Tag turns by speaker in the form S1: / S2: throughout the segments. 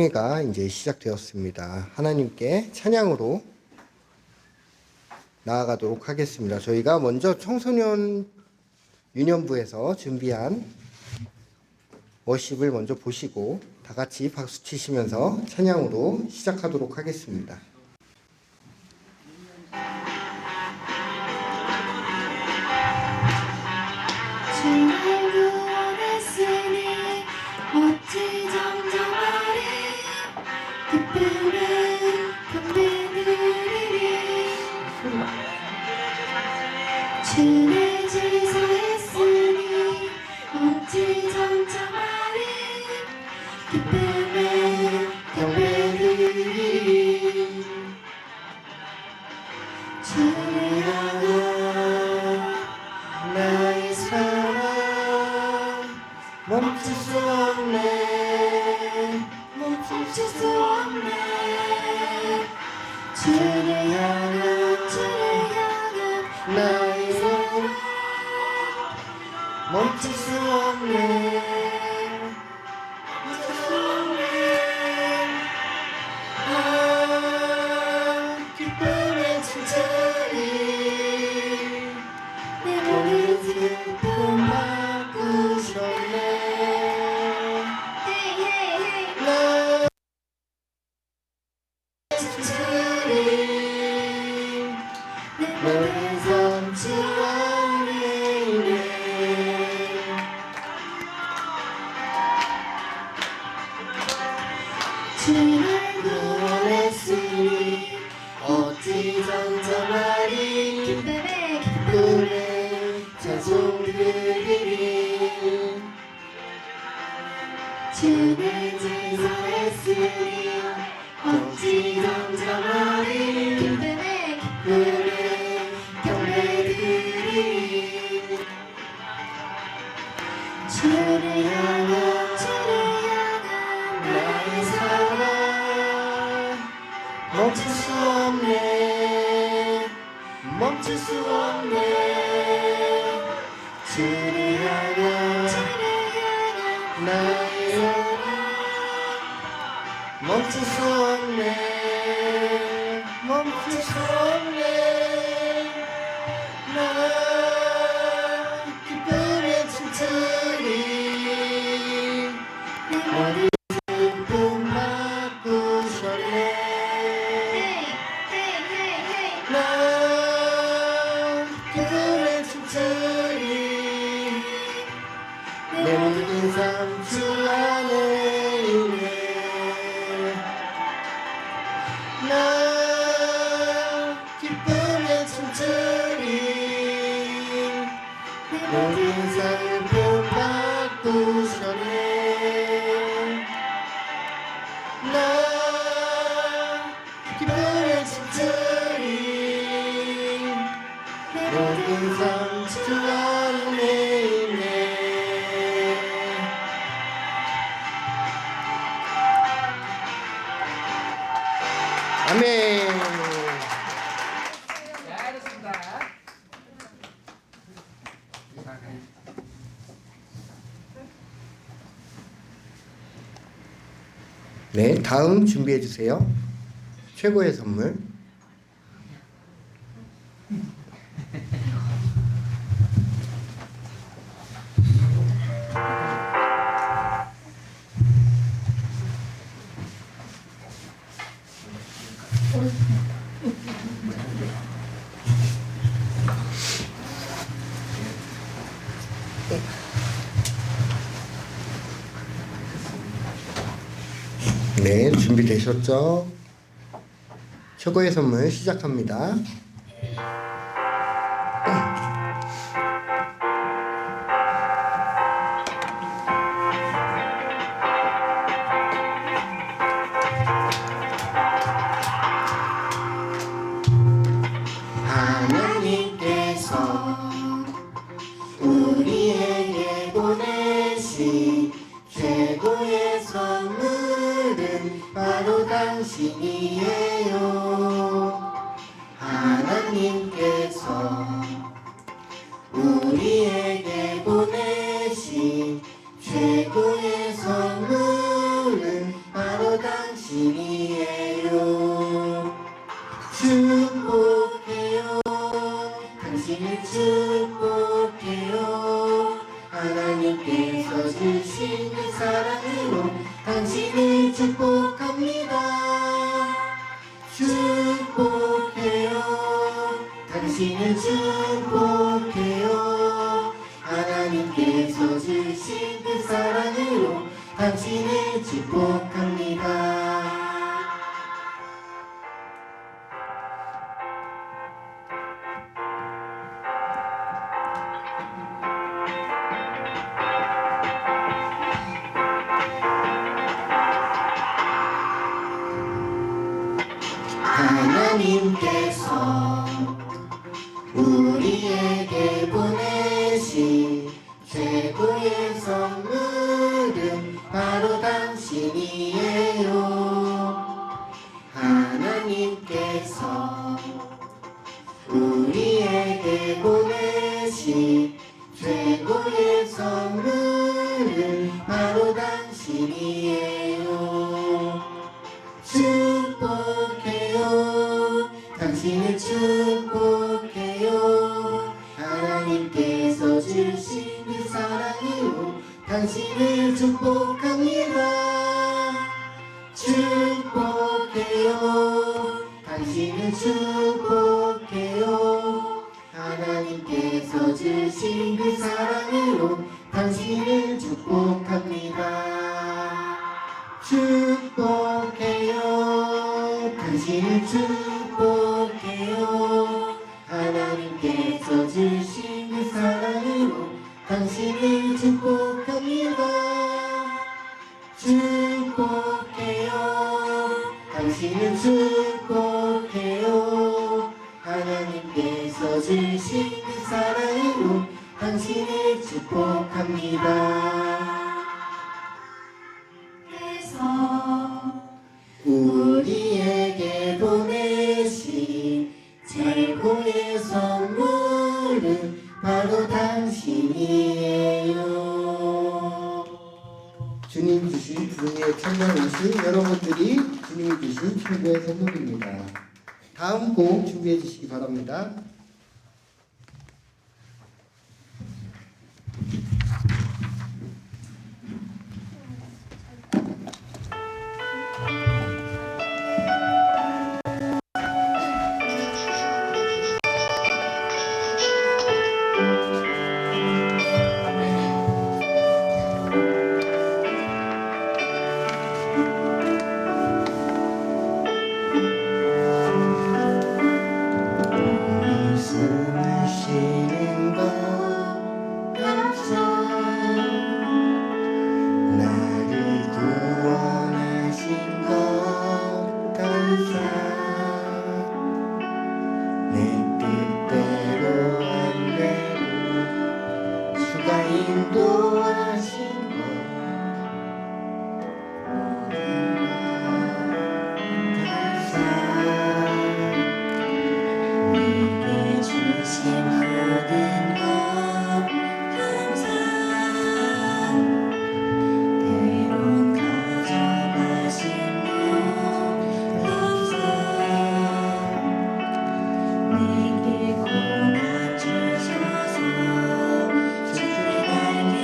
S1: 성회가 이제 시작되었습니다. 하나님께 찬양으로 나아가도록 하겠습니다. 저희가 먼저 청소년 유년부에서 준비한 워십을 먼저 보시고 다 같이 박수 치시면서 찬양으로 시작하도록 하겠습니다.
S2: 주의 질서했으니 어찌 정정하리 기쁨의 경배드리리 주를 향한 나의 사랑 멈출 수 없네 멈출 수 없네 주를 향한 나의 사랑 멈출 수 없네 멈출 수 없네 아 기쁨의 춤추리 내 모든 슬픔 바꾸셨네 나 춤추리 내 모든 주 안에 있네 주를 구원했으니 어찌 잠잠하리 기쁨의 찬송 드리리 주를 질서했으니 어찌 잠잠하리 기쁨의 주를 향한 나의 사랑 멈출 수 없네 멈출 수 없네 주를 향한 나의 사랑 멈출 수 없네 멈출 수 없네 나 기쁨에 춤추리 어디 슬픔 바꾸셨네 나 기쁨에 춤추리 내 모든 삶 주 안에 있네 나 기쁨에 춤추리 모든 슬픔 바꾸셨네 나 기쁨에 춤추리 모든 삶 주 안에 있네 아멘.
S3: 잘했습니다.
S1: 네, 다음 준비해 주세요. 최고의 선물. 네, 준비되셨죠? 최고의 선물 시작합니다.
S2: 하나님께서 우리에게 보내신 최고의 선물은 바로 당신이에요. 하나님께서 우리에게 보내신 최고의 선물은 바로 당신이에요. 당신을 축복해요. 하나님께서 주신 그 사랑으로 당신을 축복합니다. 축복해요. 당신을 축복해요. 하나님께서 주신 그 사랑으로 당신을 축복합니다. 하나님께서 우리에게 보내신 최고의 선물은 바로 당신이에요. 하나님께서 우리에게 보내신 최고의 선물은 바로 당신이에요. 축복해요. 당신을 축복해요. 하나님께서 주신 그 사랑으로 당신을 축복합니다. 축복해요. 당신을 축복해요. 하나님께서 주신 그 사랑으로 당신을 축복합니다. 축복해요. 당신을 축복해요. 하나님께서 주신 그 사랑으로 당신을 축복합니다. 축복해요. 당신을 축복해요. 하나님께서 주신 그 사랑으로 당신을 축복합니다. 우리에게 보내신 최고의 선물은 바로 당신이에요.
S1: 주님 주신 부흥의 찬양 음식 여러분들이 주님이 주신 최고의 선물입니다. 다음 곡 준비해 주시기 바랍니다.
S2: 숨을 쉬는 것 감사. 나를 구원하신 것 감사. 내 뜻대로 안 되고 주가 인도하신 것 모든 것 감사. 내게 주신 모든 것 감사. 때론 가져가신 것 감사. 내게 고난 주셔서 주께 알게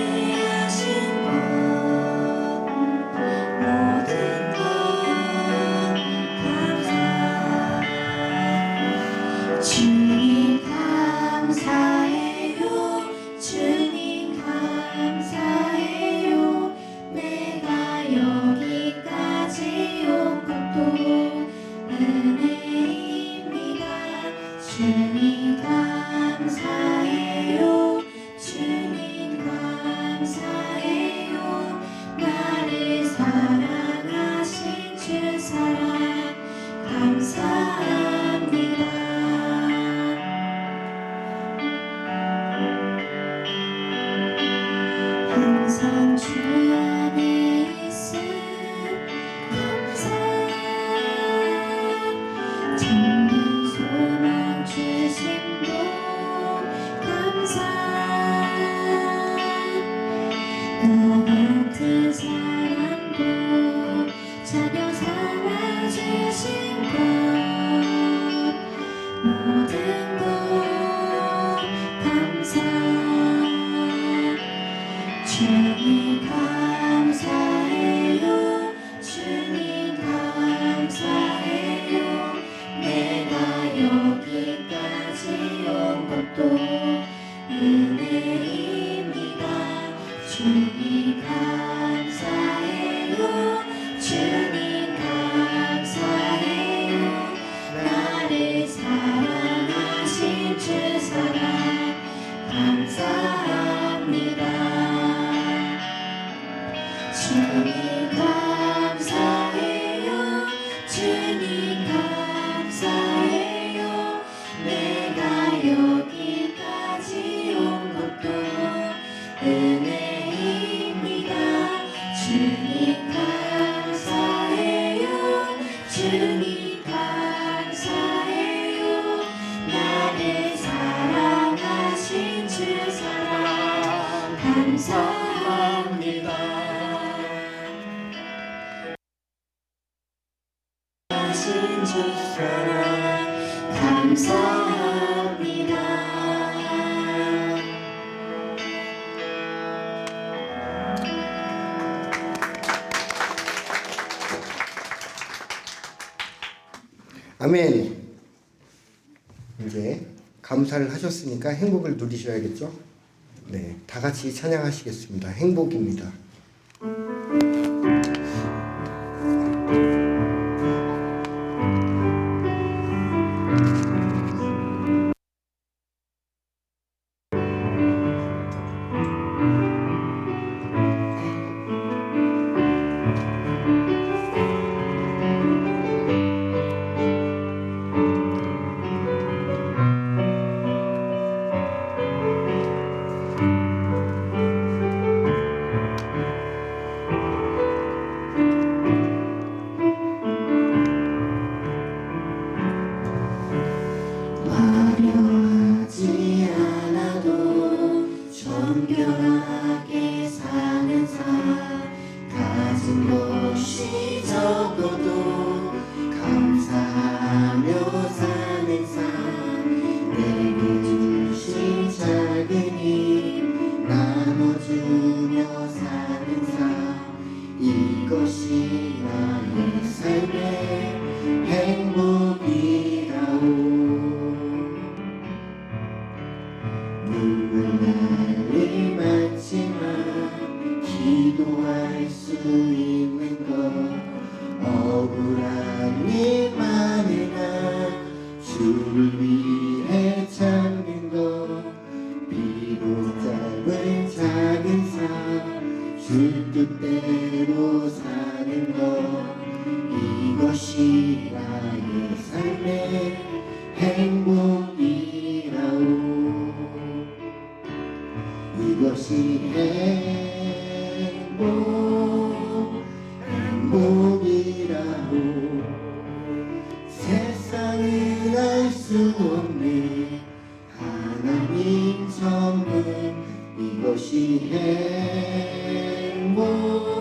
S2: 하신 것 모든 것 감사. 주님 감사해요. 주님 감사해요. 내가 여기까지 온 것도 은혜입니다. 주님 감사해요. 주님 감사해요. 나를 사랑하신 주 사랑 감사합니다. 항상 주 안에 있음 감사. 참된 소망 주심도 감사. 나 같은 사람도 자녀 삼아주신 것 모든 것
S3: 주님 감사해요. 주님 감사해요. 내가 여기까지 온 것도 은혜입니다. 주님 감사해요. 주님 감사해요. 나를 사랑하신 주 사랑 감사합니다. 주님 감사해요. 주님 감사해요. 내가 여기까지 온 것도 은혜입니다. 주님 감사해요. 주님 감사해요. 나를 사랑하신 주 사랑 감사합니다. 하신 주 사랑 감사합니다.
S1: 아멘. 이제 감사를 하셨으니까 행복을 누리셔야겠죠? 네, 다 같이 찬양하시겠습니다. 행복입니다.
S3: 화려하지 않아도 정결하게 사는 삶, 가진 것이 적어도 감사하며 사는 삶, 내게 주신 작은 힘 나눠주며 사는 삶, 이것이 나의 삶의 행복이라오. 눈물 날일 많지만 기도할 수 있는 것, 억울한 일 많으나 주를 위해 참는 것, 비록 짧은 작은 삶, 주 뜻대로 사는 것, 이것이 나의 삶의 행복이라오. 이것이 행복이라고. 세상은 알 수 없네 하나님 전문, 이것이 행복이라고.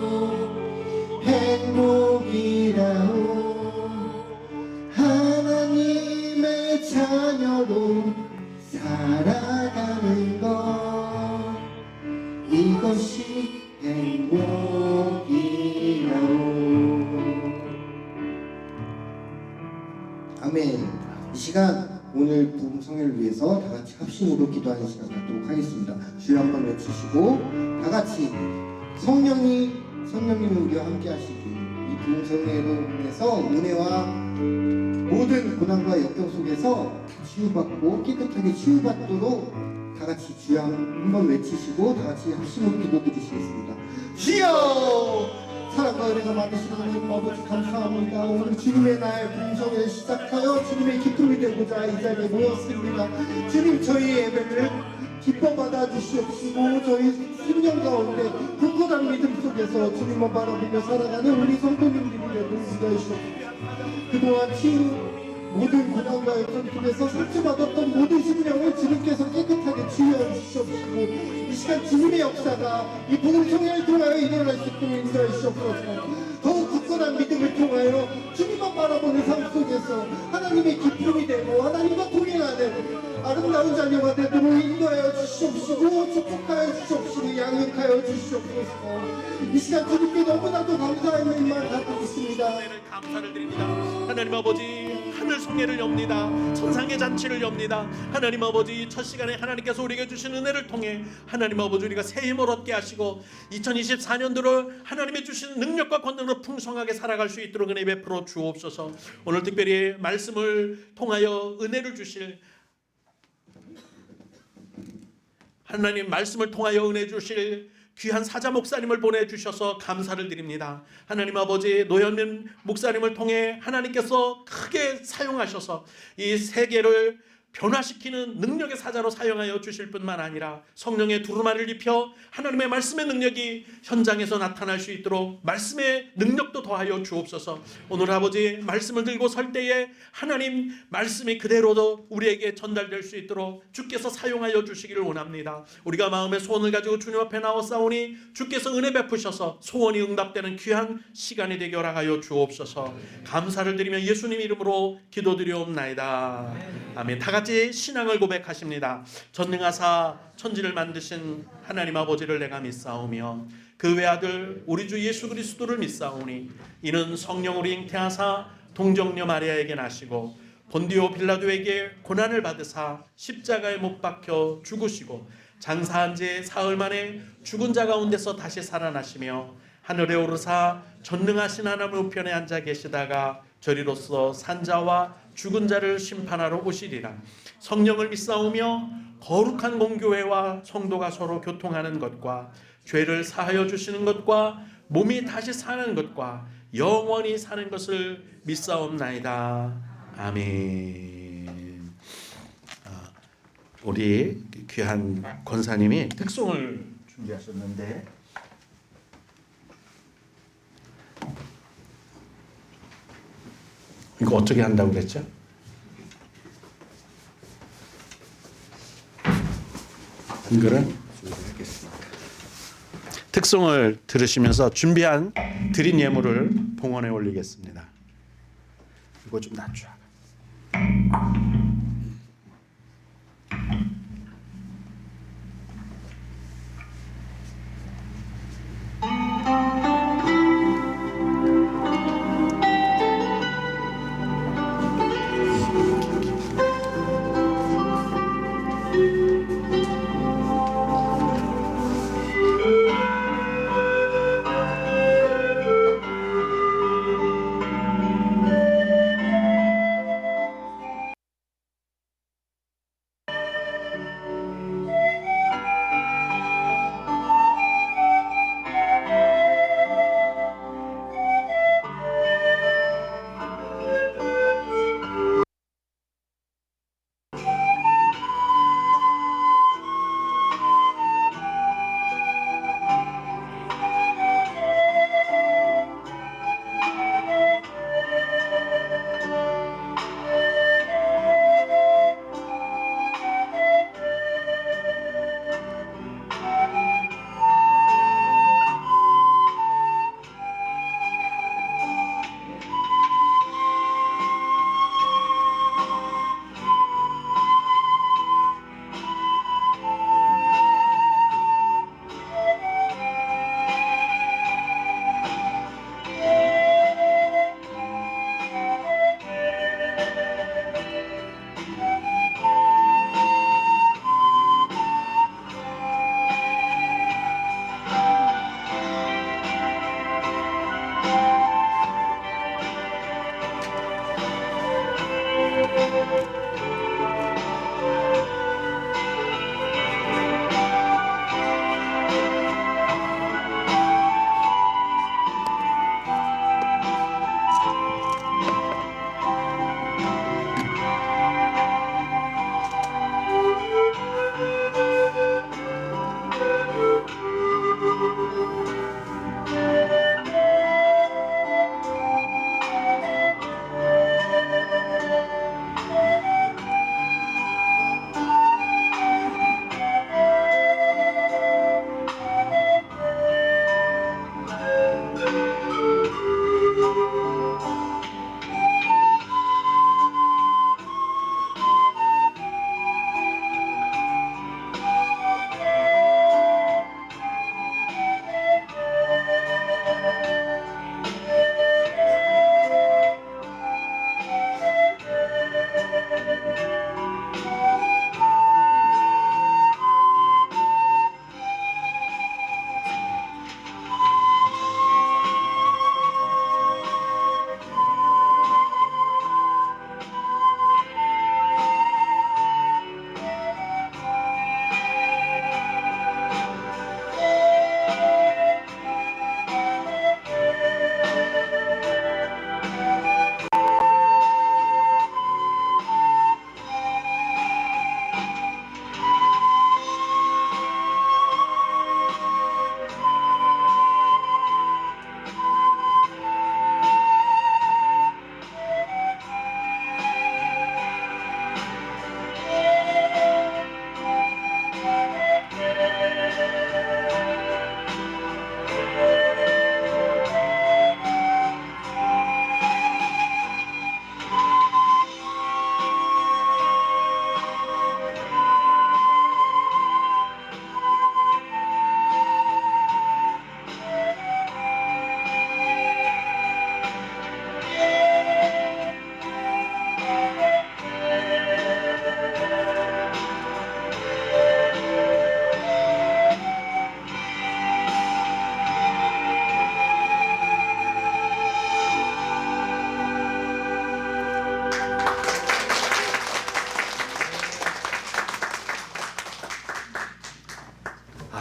S3: 하나님의 자녀로 살아가는 것, 이것이 행복이라오.
S1: 아멘. 이 시간 오늘 부흥 성회를 위해서 다 같이 합심으로 기도하는 시간 갖도록 하겠습니다. 주여 한번 외치시고 다 같이 성령님이 우리와 함께 하시기, 이 부흥 성회로 인해서 은혜와 모든 고난과 역경 속에서 치유받고 깨끗하게 치유받도록 다 같이 주여 한번 외치시고 다 같이 합심으로 기도드리시겠습니다. 주여! 사랑과 은혜가 많으시는 하나님 아버지 감사합니다. 오늘 주님의 날 부흥성회를 시작하여 주님의 기쁨이 되고자 이 자리에 모였습니다. 주님, 저희 예배를 기뻐 받아주시옵시고 저희 심령 가운데 굳건한 믿음 속에서 주님만 바라보며 살아가는 우리 성도님들이 되도록 인도하시옵소서. 그동안 모든 고난과 역전 속에서 상처받았던 모든 심령을 주님께서 깨끗하게 치유해 주시옵시고, 이 시간 주님의 역사가 이 부흥 성회를 통하여 일어날 수 있도록 인도해 주시옵소서. 더욱 굳건한 믿음을 통하여 주님만 바라보는 삶 속에서 하나님의 기쁨이 되고 하나님과 동행하는 아름다운 자녀가 되도록 인도하여 주시옵소서. 주시옵시고 축복하여 주시옵시고 양육하여 주시옵소서. 이 시간 주님께 너무나도 감사의 말 갖고 있습니다.
S4: 감사를 드립니다. 하나님 아버지, 하늘 송해를 엽니다. 천상의 잔치를 엽니다. 하나님 아버지, 첫 시간에 하나님께서 우리에게 주신 은혜를 통해 하나님 아버지 우리가 새 힘을 얻게 하시고 2024년도를 하나님의 주신 능력과 권능으로 풍성하게 살아갈 수 있도록 은혜 베풀어 주옵소서. 오늘 특별히 말씀을 통하여 은혜를 주실 하나님, 말씀을 통하여 은혜 주실 귀한 사자 목사님을 보내주셔서 감사를 드립니다. 하나님 아버지, 노현민 목사님을 통해 하나님께서 크게 사용하셔서 이 세계를 변화시키는 능력의 사자로 사용하여 주실 뿐만 아니라 성령의 두루마리를 입혀 하나님의 말씀의 능력이 현장에서 나타날 수 있도록 말씀의 능력도 더하여 주옵소서. 오늘 아버지, 말씀을 들고 설 때에 하나님 말씀이 그대로도 우리에게 전달될 수 있도록 주께서 사용하여 주시기를 원합니다. 우리가 마음의 소원을 가지고 주님 앞에 나왔사오니 주께서 은혜 베푸셔서 소원이 응답되는 귀한 시간이 되게 허락하여 주옵소서. 감사를 드리며 예수님 이름으로 기도드리옵나이다. 아멘. 다 같이 신앙을 고백하십니다. 전능하사 천지를 만드신 하나님 아버지를 내가 믿사오며 그 외아들 우리 주 예수 그리스도를 믿사오니 이는 성령으로 잉태하사 동정녀 마리아에게 나시고 본디오 빌라도에게 고난을 받으사 십자가에 못 박혀 죽으시고 장사한 지 사흘 만에 죽은 자 가운데서 다시 살아나시며 하늘에 오르사 전능하신 하나님의 우편에 앉아 계시다가 저리로서 산자와 죽은 자를 심판하러 오시리라. 성령을 믿사오며 거룩한 공교회와 성도가 서로 교통하는 것과 죄를 사하여 주시는 것과 몸이 다시 사는 것과 영원히 사는 것을 믿사옵나이다. 아멘. 우리 귀한 권사님이 특송을 준비하셨는데 이거 어떻게 한다고 그랬죠? 이거를 특송을 들으시면서 준비한 드린 예물을 봉헌에 올리겠습니다. 이거 좀 낮춰.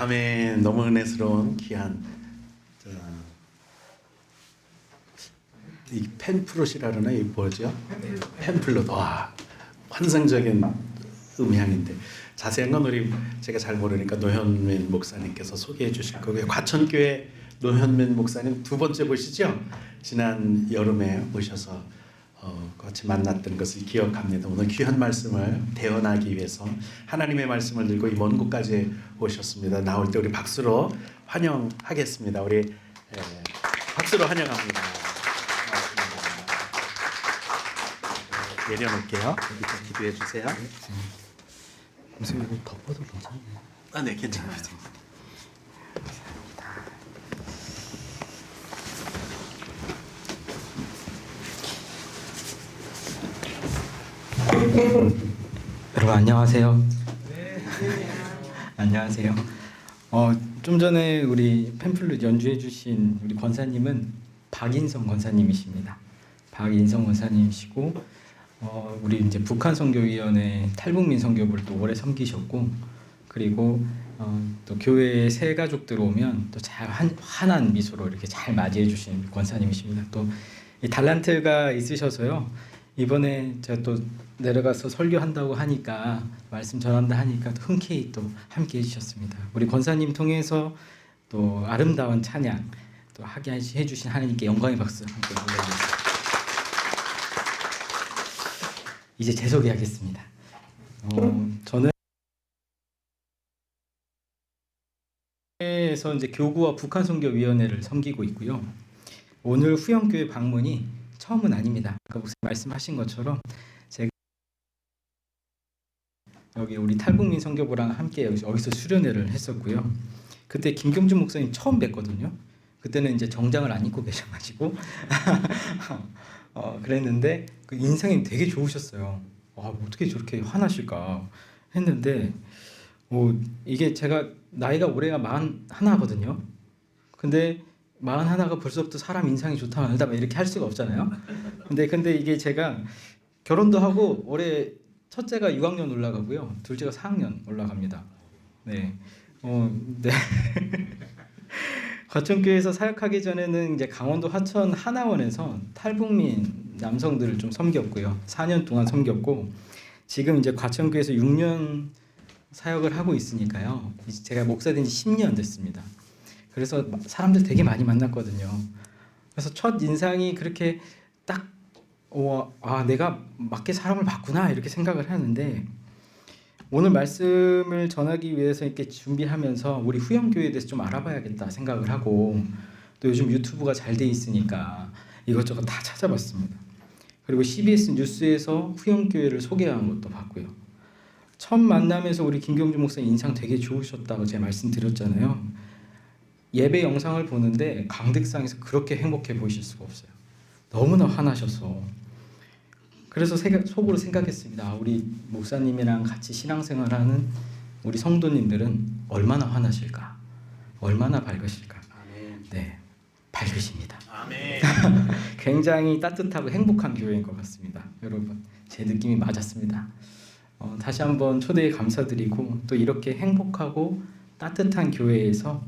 S4: 아멘. 너무 은혜스러운 귀한 이 펜플롯이라 그러나 이 뭐죠? 펜플롯. 와, 환상적인 음향인데 자세한 건 우리 제가 잘 모르니까 노현민 목사님께서 소개해 주실 거고요. 과천교회 노현민 목사님 두 번째 보시죠? 지난 여름에 오셔서 같이 만났던 것을 기억합니다. 오늘 귀한 말씀을 대언하기 위해서 하나님의 말씀을 들고 이 먼 곳까지 오셨습니다. 나올 때 우리 박수로 환영하겠습니다. 우리 박수로 환영합니다. 내려놓을게요. 여기서 기도해 주세요.
S3: 무슨 이거 덮어도 괜찮네.
S4: 아, 네, 괜찮아요.
S3: 여러분 안녕하세요. 안녕하세요. 좀 전에 우리 팸플릿 연주해 주신 우리 권사님은 박인성 권사님이십니다. 박인성 권사님이시고 우리 이제 북한 선교위원회 탈북민 선교부를 또 오래 섬기셨고, 그리고 또 교회에 새 가족들 오면 또 잘 환한 미소로 이렇게 잘 맞이해 주신 권사님이십니다. 또 이 달란트가 있으셔서요. 이번에 제가 또 내려가서 설교한다고 하니까 말씀 전한다 하니까 또 흔쾌히 또 함께 해주셨습니다. 우리 권사님 통해서 또 아름다운 찬양 또 하게 해주신 하나님께 영광의 박수 함께 올려드립니다. 이제 제 소개하겠습니다. 저는 에서 이제 교구와 북한 선교위원회를 섬기고 있고요. 오늘 후영교회 방문이 처음은 아닙니다. 아까 목사님 말씀하신 것처럼 제가 여기 우리 탈북민 선교부랑 함께 여기서 수련회를 했었고요. 그때 김경준 목사님 처음 뵀거든요. 그때는 이제 정장을 안 입고 계셔가지고 그랬는데 그 인상이 되게 좋으셨어요. 어떻게 저렇게 환하실까 했는데 이게 제가 나이가 올해가 41거든요. 근데 41가 벌써부터 사람 인상이 좋다 말다 이렇게 할 수가 없잖아요. 근데 이게 제가 결혼도 하고 올해 첫째가 6학년 올라가고요. 둘째가 4학년 올라갑니다. 네. 네. 과천교회에서 사역하기 전에는 이제 강원도 화천 하나원에서 탈북민 남성들을 좀 섬겼고요. 4년 동안 섬겼고, 지금 이제 과천교회에서 6년 사역을 하고 있으니까요. 이제 제가 목사 된 지 10년 됐습니다. 그래서 사람들 되게 많이 만났거든요. 그래서 첫 인상이 그렇게 딱 내가 맞게 사람을 봤구나 이렇게 생각을 하는데, 오늘 말씀을 전하기 위해서 이렇게 준비하면서 우리 후영교회에 대해서 좀 알아봐야겠다 생각을 하고, 또 요즘 유튜브가 잘 돼 있으니까 이것저것 다 찾아봤습니다. 그리고 CBS 뉴스에서 후영교회를 소개한 것도 봤고요. 첫 만남에서 우리 김경준 목사님 인상 되게 좋으셨다고 제가 말씀드렸잖아요. 예배 영상을 보는데 강득상에서 그렇게 행복해 보이실 수가 없어요. 너무나 화나셔서. 그래서 속으로 생각했습니다. 우리 목사님이랑 같이 신앙생활하는 우리 성도님들은 얼마나 화나실까? 얼마나 밝으실까?
S4: 아멘.
S3: 네, 밝으십니다.
S4: 아멘.
S3: 굉장히 따뜻하고 행복한 교회인 것 같습니다. 여러분, 제 느낌이 맞았습니다. 다시 한번 초대에 감사드리고, 또 이렇게 행복하고 따뜻한 교회에서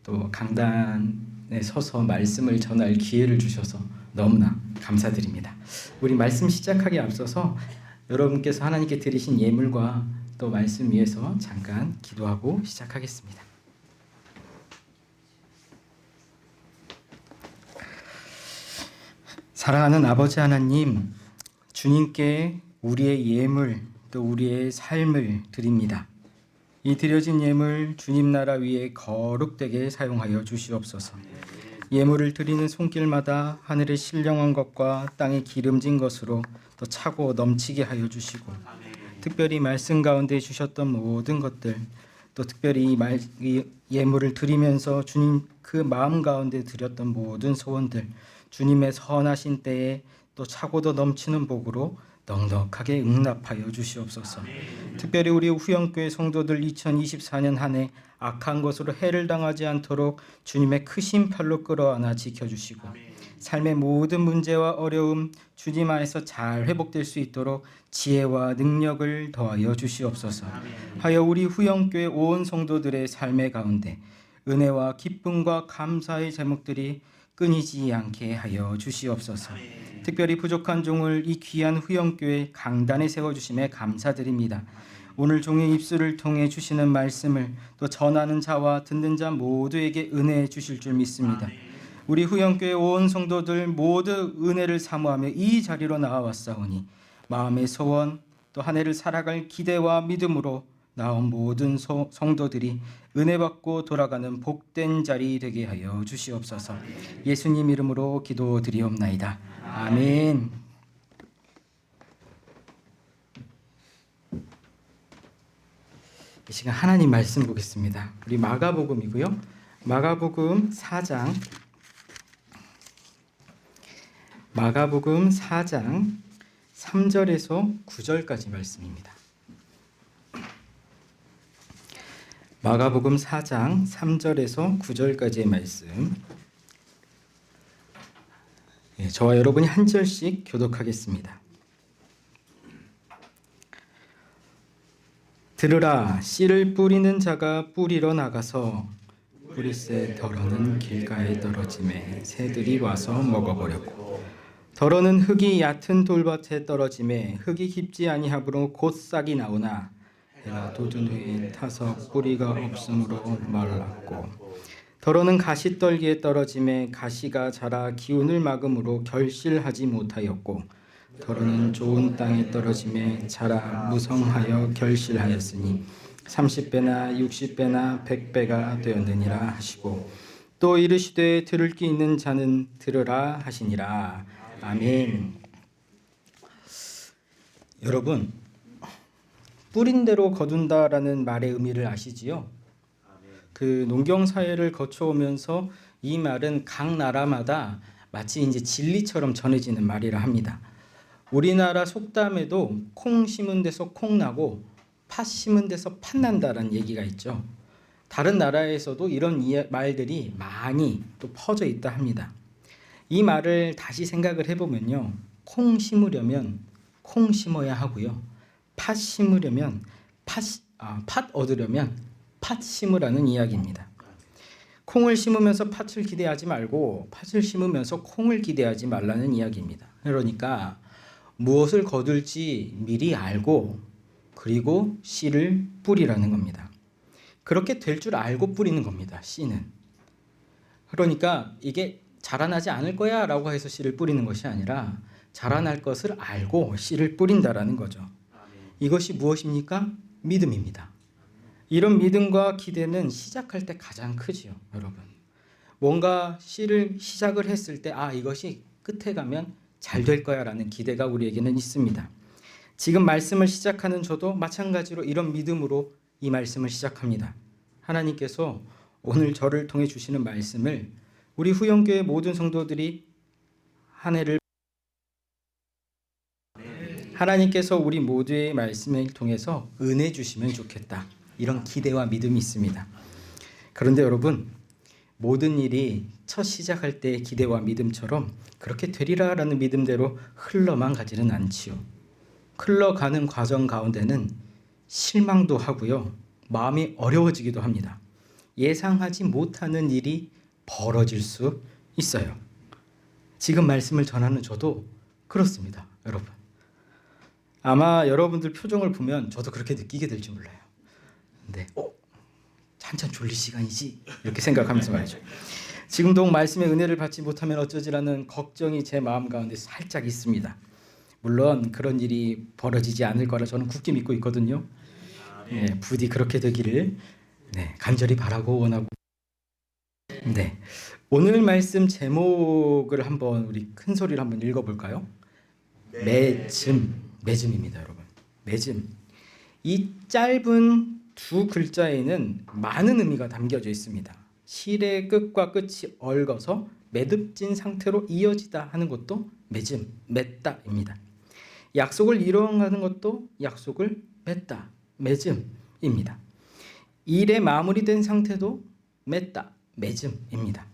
S3: 또 강단에 서서 말씀을 전할 기회를 주셔서 너무나 감사드립니다. 우리 말씀 시작하기에 앞서서 여러분께서 하나님께 드리신 예물과 또 말씀 위해서 잠깐 기도하고 시작하겠습니다. 사랑하는 아버지 하나님, 주님께 우리의 예물 또 우리의 삶을 드립니다. 이 드려진 예물 주님 나라 위에 거룩되게 사용하여 주시옵소서. 예물을 드리는 손길마다 하늘의 신령한 것과 땅의 기름진 것으로 또 차고 넘치게 하여 주시고, 특별히 말씀 가운데 주셨던 모든 것들, 또 특별히 이 예물을 드리면서 주님 그 마음 가운데 드렸던 모든 소원들, 주님의 선하신 때에 또 차고도 넘치는 복으로 넉넉하게 응답하여 주시옵소서. 특별히 우리 후영교회 성도들 2024년 한 해 악한 것으로 해를 당하지 않도록 주님의 크신 팔로 끌어안아 지켜주시고, 삶의 모든 문제와 어려움 주님 안에서 잘 회복될 수 있도록 지혜와 능력을 더하여 주시옵소서. 하여 우리 후영교회 온 성도들의 삶의 가운데 은혜와 기쁨과 감사의 제목들이 끊이지 않게 하여 주시옵소서. 특별히 부족한 종을 이 귀한 후영교회 강단에 세워주심에 감사드립니다. 오늘 종의 입술을 통해 주시는 말씀을 또 전하는 자와 듣는 자 모두에게 은혜 주실 줄 믿습니다. 우리 후영교회 온 성도들 모두 은혜를 사모하며 이 자리로 나와왔사오니 마음의 소원 또 한 해를 살아갈 기대와 믿음으로 나온 모든 성도들이 은혜 받고 돌아가는 복된 자리 되게 하여 주시옵소서. 예수님 이름으로 기도드리옵나이다. 아멘. 이 시간 하나님 말씀 보겠습니다. 우리 마가복음이고요. 마가복음 4장 3절에서 9절까지 말씀입니다. 마가복음 4장 3절에서 9절까지의 말씀. 저와 여러분이 한 절씩 교독하겠습니다. 들으라, 씨를 뿌리는 자가 뿌리러 나가서 뿌리새 덜어는 길가에 떨어짐에 새들이 와서 먹어버렸고, 덜어는 흙이 얕은 돌밭에 떨어짐에 흙이 깊지 아니하므로 곧 싹이 나오나 해가 돋은 후에 타서 뿌리가 없으므로 말랐고, 덜어는 가시떨기에 떨어짐에 가시가 자라 기운을 막음으로 결실하지 못하였고, 덜어는 좋은 땅에 떨어짐에 자라 무성하여 결실하였으니 30배나 60배나 100배가 되었느니라 하시고, 또 이르시되 들을 귀 있는 자는 들으라 하시니라. 아멘. 여러분, 뿌린 대로 거둔다라는 말의 의미를 아시지요? 그 농경 사회를 거쳐오면서 이 말은 각 나라마다 마치 이제 진리처럼 전해지는 말이라 합니다. 우리나라 속담에도 콩 심은 데서 콩 나고 팥 심은 데서 팥 난다라는 얘기가 있죠. 다른 나라에서도 이런 말들이 많이 또 퍼져 있다 합니다. 이 말을 다시 생각을 해보면요, 콩 심으려면 콩 심어야 하고요, 팥 심으려면 팥 얻으려면 팥 심으라는 이야기입니다. 콩을 심으면서 팥을 기대하지 말고 팥을 심으면서 콩을 기대하지 말라는 이야기입니다. 그러니까 무엇을 거둘지 미리 알고 그리고 씨를 뿌리라는 겁니다. 그렇게 될 줄 알고 뿌리는 겁니다. 씨는. 그러니까 이게 자라나지 않을 거야 라고 해서 씨를 뿌리는 것이 아니라 자라날 것을 알고 씨를 뿌린다라는 거죠. 이것이 무엇입니까? 믿음입니다. 이런 믿음과 기대는 시작할 때 가장 크지요, 여러분. 뭔가 씨를 시작을 했을 때 이것이 끝에 가면 잘 될 거야 라는 기대가 우리에게는 있습니다. 지금 말씀을 시작하는 저도 마찬가지로 이런 믿음으로 이 말씀을 시작합니다. 하나님께서 오늘 저를 통해 주시는 말씀을 우리 후영교회 모든 성도들이 한 해를 하나님께서 우리 모두의 말씀을 통해서 은혜 주시면 좋겠다. 이런 기대와 믿음이 있습니다. 그런데 여러분, 모든 일이 첫 시작할 때의 기대와 믿음처럼 그렇게 되리라라는 믿음대로 흘러만 가지는 않지요. 흘러가는 과정 가운데는 실망도 하고요, 마음이 어려워지기도 합니다. 예상하지 못하는 일이 벌어질 수 있어요. 지금 말씀을 전하는 저도 그렇습니다, 여러분. 아마 여러분들 표정을 보면 저도 그렇게 느끼게 될지 몰라요. 근데 한참 졸릴 시간이지 이렇게 생각하면서 말이죠. 지금도 말씀의 은혜를 받지 못하면 어쩌지라는 걱정이 제 마음 가운데 살짝 있습니다. 물론 그런 일이 벌어지지 않을 거라 저는 굳게 믿고 있거든요. 부디 그렇게 되기를 간절히 바라고 원하고. 오늘 말씀 제목을 한번 우리 큰 소리로 한번 읽어볼까요? 매즘입니다, 여러분. 매즘. 이 짧은 두 글자에는 많은 의미가 담겨져 있습니다. 실의 끝과 끝이 얽어서 매듭진 상태로 이어지다 하는 것도 매즘, 맺다입니다. 약속을 이뤄가는 것도 약속을 맺다, 매즘입니다. 일에 마무리된 상태도 맺다, 매즘입니다.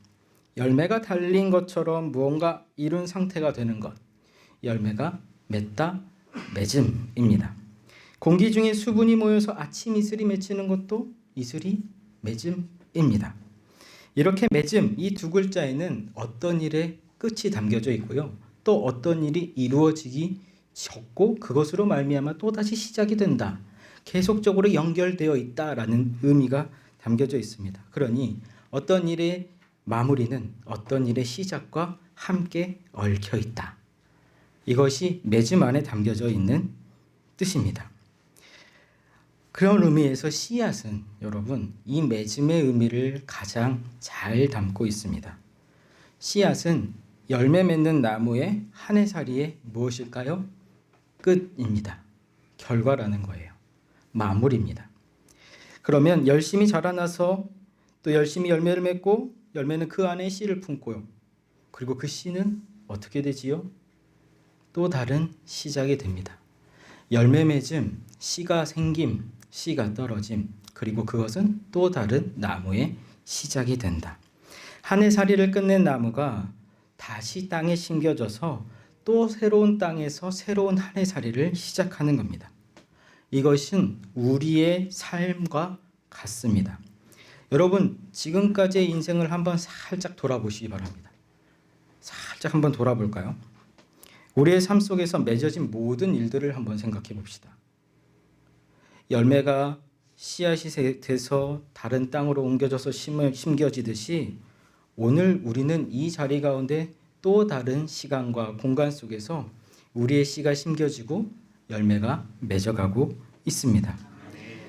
S3: 열매가 달린 것처럼 무언가 이룬 상태가 되는 것. 열매가 맺다, 맺음입니다. 공기 중에 수분이 모여서 아침 이슬이 맺히는 것도 이슬이 맺음입니다. 이렇게 맺음 이 두 글자에는 어떤 일의 끝이 담겨져 있고요. 또 어떤 일이 이루어지기 적고 그것으로 말미암아 또다시 시작이 된다. 계속적으로 연결되어 있다라는 의미가 담겨져 있습니다. 그러니 어떤 일의 마무리는 어떤 일의 시작과 함께 얽혀 있다. 이것이 맺음 안에 담겨져 있는 뜻입니다. 그런 의미에서 씨앗은 여러분 이 맺음의 의미를 가장 잘 담고 있습니다. 씨앗은 열매 맺는 나무의 한 해살이의 무엇일까요? 끝입니다. 결과라는 거예요. 마무리입니다. 그러면 열심히 자라나서 또 열심히 열매를 맺고 열매는 그 안에 씨를 품고요. 그리고 그 씨는 어떻게 되지요? 또 다른 시작이 됩니다. 열매 맺음, 씨가 생김, 씨가 떨어짐, 그리고 그것은 또 다른 나무의 시작이 된다. 한 해살이를 끝낸 나무가 다시 땅에 심겨져서 또 새로운 땅에서 새로운 한 해살이를 시작하는 겁니다. 이것은 우리의 삶과 같습니다. 여러분 지금까지의 인생을 한번 살짝 돌아보시기 바랍니다. 살짝 한번 돌아볼까요? 우리의 삶 속에서 맺어진 모든 일들을 한번 생각해 봅시다. 열매가 씨앗이 돼서 다른 땅으로 옮겨져서 심겨지듯이 오늘 우리는 이 자리 가운데 또 다른 시간과 공간 속에서 우리의 씨가 심겨지고 열매가 맺어가고 있습니다.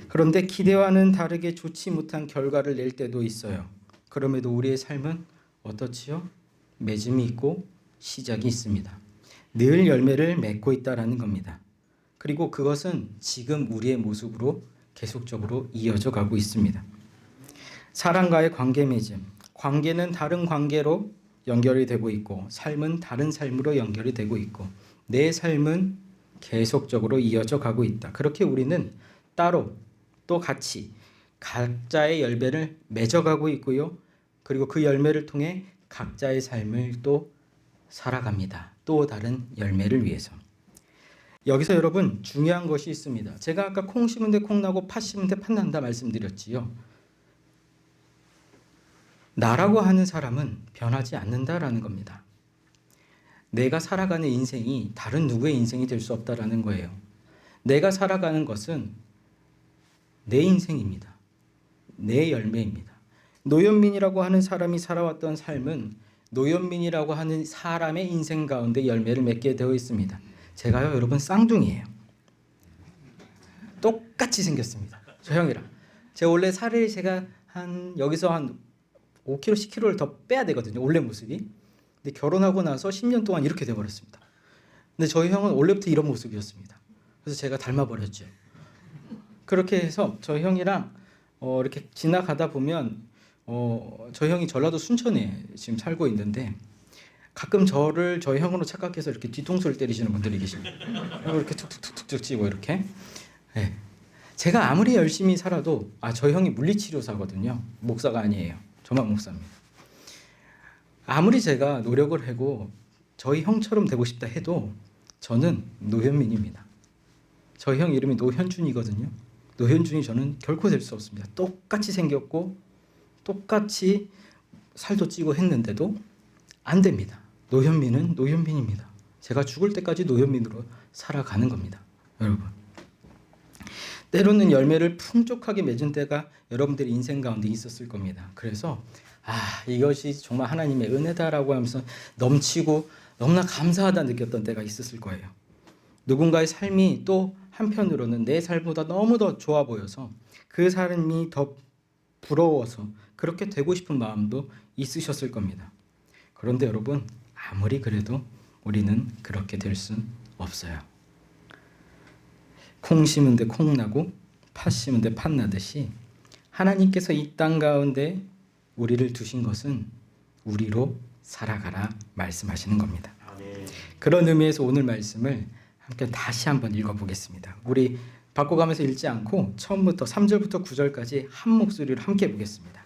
S3: 그런데 기대와는 다르게 좋지 못한 결과를 낼 때도 있어요. 그럼에도 우리의 삶은 어떻지요? 맺음이 있고 시작이 있습니다. 늘 열매를 맺고 있다라는 겁니다. 그리고 그것은 지금 우리의 모습으로 계속적으로 이어져 가고 있습니다. 사람과의 관계 맺음, 관계는 다른 관계로 연결이 되고 있고 삶은 다른 삶으로 연결이 되고 있고 내 삶은 계속적으로 이어져 가고 있다. 그렇게 우리는 따로 또 같이 각자의 열매를 맺어가고 있고요. 그리고 그 열매를 통해 각자의 삶을 또 살아갑니다. 또 다른 열매를 위해서. 여기서 여러분 중요한 것이 있습니다. 제가 아까 콩 심은 데 콩 나고 팥 심은 데 팥 난다 말씀드렸지요. 나라고 하는 사람은 변하지 않는다라는 겁니다. 내가 살아가는 인생이 다른 누구의 인생이 될 수 없다라는 거예요. 내가 살아가는 것은 내 인생입니다. 내 열매입니다. 노현민이라고 하는 사람이 살아왔던 삶은 노현민이라고 하는 사람의 인생 가운데 열매를 맺게 되어 있습니다. 제가요 여러분 쌍둥이에요. 똑같이 생겼습니다. 저 형이랑. 제가 원래 살을 제가 여기서 한 5kg, 10kg를 더 빼야 되거든요. 원래 모습이. 근데 결혼하고 나서 10년 동안 이렇게 돼버렸습니다. 근데 저희 형은 원래부터 이런 모습이었습니다. 그래서 제가 닮아버렸죠. 그렇게 해서 저 형이랑 이렇게 지나가다 보면 저 형이 전라도 순천에 지금 살고 있는데 가끔 저를 저희 형으로 착각해서 이렇게 뒤통수를 때리시는 분들이 계십니다. 이렇게 툭툭툭툭 치고 이렇게. 네. 제가 아무리 열심히 살아도 저 형이 물리치료사거든요. 목사가 아니에요. 저만 목사입니다. 아무리 제가 노력을 하고 저희 형처럼 되고 싶다 해도 저는 노현민입니다. 저희 형 이름이 노현준이거든요. 노현준이 저는 결코 될 수 없습니다. 똑같이 생겼고 똑같이 살도 찌고 했는데도 안 됩니다. 노현민은 노현민입니다. 제가 죽을 때까지 노현민으로 살아가는 겁니다. 여러분. 때로는 열매를 풍족하게 맺은 때가 여러분들의 인생 가운데 있었을 겁니다. 그래서 이것이 정말 하나님의 은혜다라고 하면서 넘치고 너무나 감사하다 느꼈던 때가 있었을 거예요. 누군가의 삶이 또 한편으로는 내 삶보다 너무 더 좋아 보여서 그 삶이 더 부러워서 그렇게 되고 싶은 마음도 있으셨을 겁니다. 그런데 여러분 아무리 그래도 우리는 그렇게 될 순 없어요. 콩 심은 데 콩 나고 팥 심은 데 팥 나듯이 하나님께서 이 땅 가운데 우리를 두신 것은 우리로 살아가라 말씀하시는 겁니다. 그런 의미에서 오늘 말씀을 함께 다시 한번 읽어보겠습니다. 우리 바꿔가면서 읽지 않고 처음부터 3절부터 9절까지 한 목소리로 함께 보겠습니다.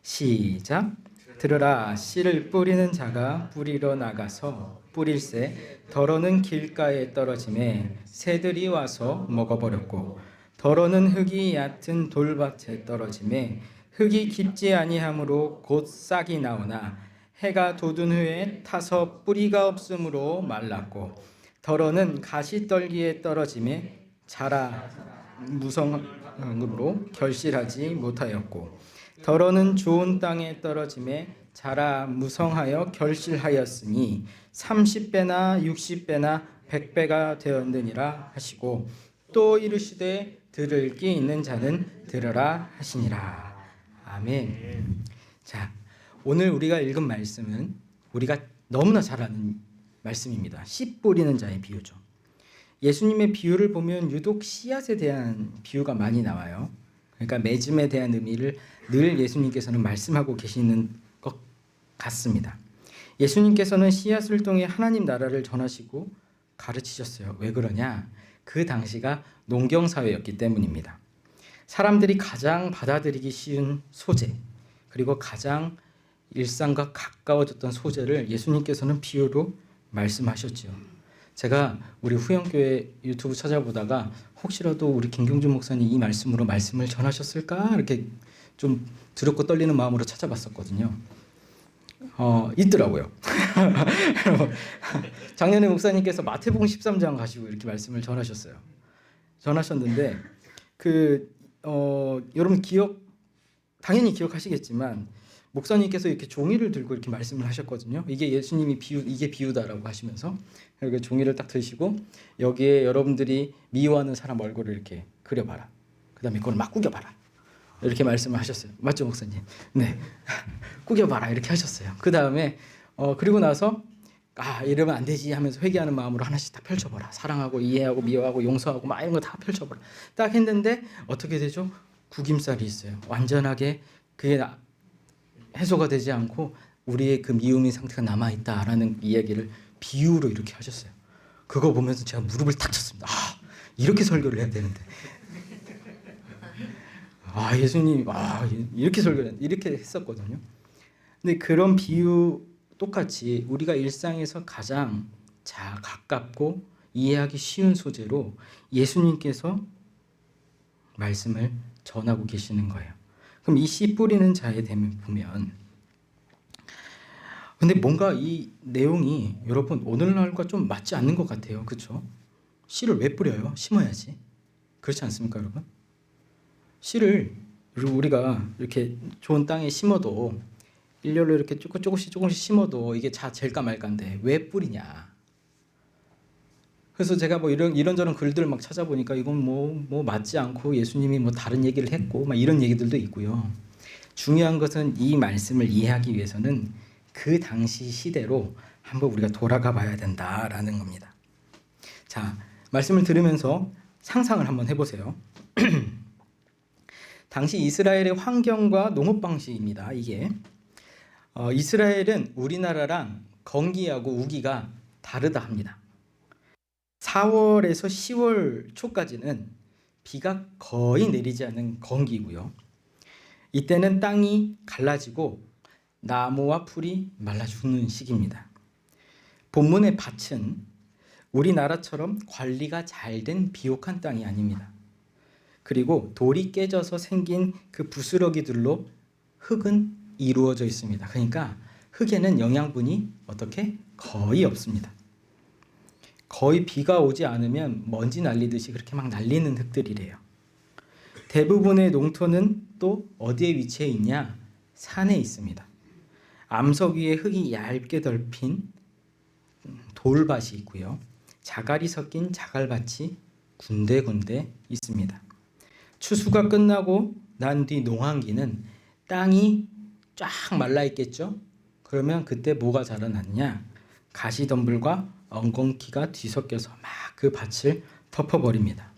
S3: 시작. 들으라, 씨를 뿌리는 자가 뿌리러 나가서 뿌릴새 더러는 길가에 떨어짐에 새들이 와서 먹어버렸고, 더러는 흙이 얕은 돌밭에 떨어짐에 흙이 깊지 아니하므로 곧 싹이 나오나 해가 돋은 후에 타서 뿌리가 없으므로 말랐고, 더러는 가시떨기에 떨어짐에 자라 무성함으로 결실하지 못하였고, 더러는 좋은 땅에 떨어짐에 자라 무성하여 결실하였으니 30배나 60배나 100배가 되었느니라 하시고, 또 이르시되 들을 귀 있는 자는 들으라 하시니라. 아멘. 자, 오늘 우리가 읽은 말씀은 우리가 너무나 잘 아는 말씀입니다. 씨 뿌리는 자의 비유죠. 예수님의 비유를 보면 유독 씨앗에 대한 비유가 많이 나와요. 그러니까 맺음에 대한 의미를 늘 예수님께서는 말씀하고 계시는 것 같습니다. 예수님께서는 씨앗을 통해 하나님 나라를 전하시고 가르치셨어요. 왜 그러냐? 그 당시가 농경 사회였기 때문입니다. 사람들이 가장 받아들이기 쉬운 소재, 그리고 가장 일상과 가까워졌던 소재를 예수님께서는 비유로 말씀하셨죠. 제가 우리 후영교회 유튜브 찾아보다가 혹시라도 우리 김경준 목사님 이 말씀으로 말씀을 전하셨을까 이렇게 좀 두렵고 떨리는 마음으로 찾아봤었거든요. 있더라고요. 작년에 목사님께서 마태복음 13장 가시고 이렇게 말씀을 전하셨는데 여러분 당연히 기억하시겠지만 목사님께서 이렇게 종이를 들고 이렇게 말씀을 하셨거든요. 이게 예수님이 이게 비유다라고 하시면서 그리고 종이를 딱 드시고 여기에 여러분들이 미워하는 사람 얼굴을 이렇게 그려봐라. 그다음에 그걸 막 구겨봐라. 이렇게 말씀을 하셨어요. 맞죠, 목사님? 네, 구겨봐라 이렇게 하셨어요. 그 다음에 그리고 나서 이러면 안 되지 하면서 회개하는 마음으로 하나씩 다 펼쳐봐라. 사랑하고 이해하고 미워하고 용서하고 막 이런 거 다 펼쳐봐라. 딱 했는데 어떻게 되죠? 구김살이 있어요. 완전하게 그게 해소가 되지 않고 우리의 그 미움의 상태가 남아있다라는 이야기를 비유로 이렇게 하셨어요. 그거 보면서 제가 무릎을 탁 쳤습니다. 이렇게 설교를 해야 되는데 예수님 이렇게 이렇게 했었거든요. 근데 그런 비유 똑같이 우리가 일상에서 가장 가깝고 이해하기 쉬운 소재로 예수님께서 말씀을 전하고 계시는 거예요. 그럼 이 씨 뿌리는 자에 대면 보면 근데 뭔가 이 내용이 여러분 오늘날과 좀 맞지 않는 것 같아요. 그렇죠? 씨를 왜 뿌려요? 심어야지. 그렇지 않습니까, 여러분? 씨를 우리가 이렇게 좋은 땅에 심어도 일렬로 이렇게 조금씩 심어도 이게 될까 말까인데 왜 뿌리냐? 그래서 제가 뭐 이런저런 글들 막 찾아보니까 이건 뭐 맞지 않고 예수님이 뭐 다른 얘기를 했고 막 이런 얘기들도 있고요. 중요한 것은 이 말씀을 이해하기 위해서는 그 당시 시대로 한번 우리가 돌아가 봐야 된다라는 겁니다. 자, 말씀을 들으면서 상상을 한번 해보세요. 당시 이스라엘의 환경과 농업 방식입니다. 이게 이스라엘은 우리나라랑 건기하고 우기가 다르다 합니다. 4월에서 10월 초까지는 비가 거의 내리지 않는 건기고요. 이때는 땅이 갈라지고 나무와 풀이 말라 죽는 시기입니다. 본문의 밭은 우리나라처럼 관리가 잘 된 비옥한 땅이 아닙니다. 그리고 돌이 깨져서 생긴 그 부스러기들로 흙은 이루어져 있습니다. 그러니까 흙에는 영양분이 거의 없습니다. 거의 비가 오지 않으면 먼지 날리듯이 그렇게 막 날리는 흙들이래요. 대부분의 농토는 또 어디에 위치해 있냐? 산에 있습니다. 암석 위에 흙이 얇게 덜핀 돌밭이 있고요. 자갈이 섞인 자갈밭이 군데군데 있습니다. 추수가 끝나고 난 뒤 농한기는 땅이 쫙 말라 있겠죠. 그러면 그때 뭐가 자라났냐? 가시덤불과 엉겅퀴가 뒤섞여서 막 그 밭을 덮어버립니다.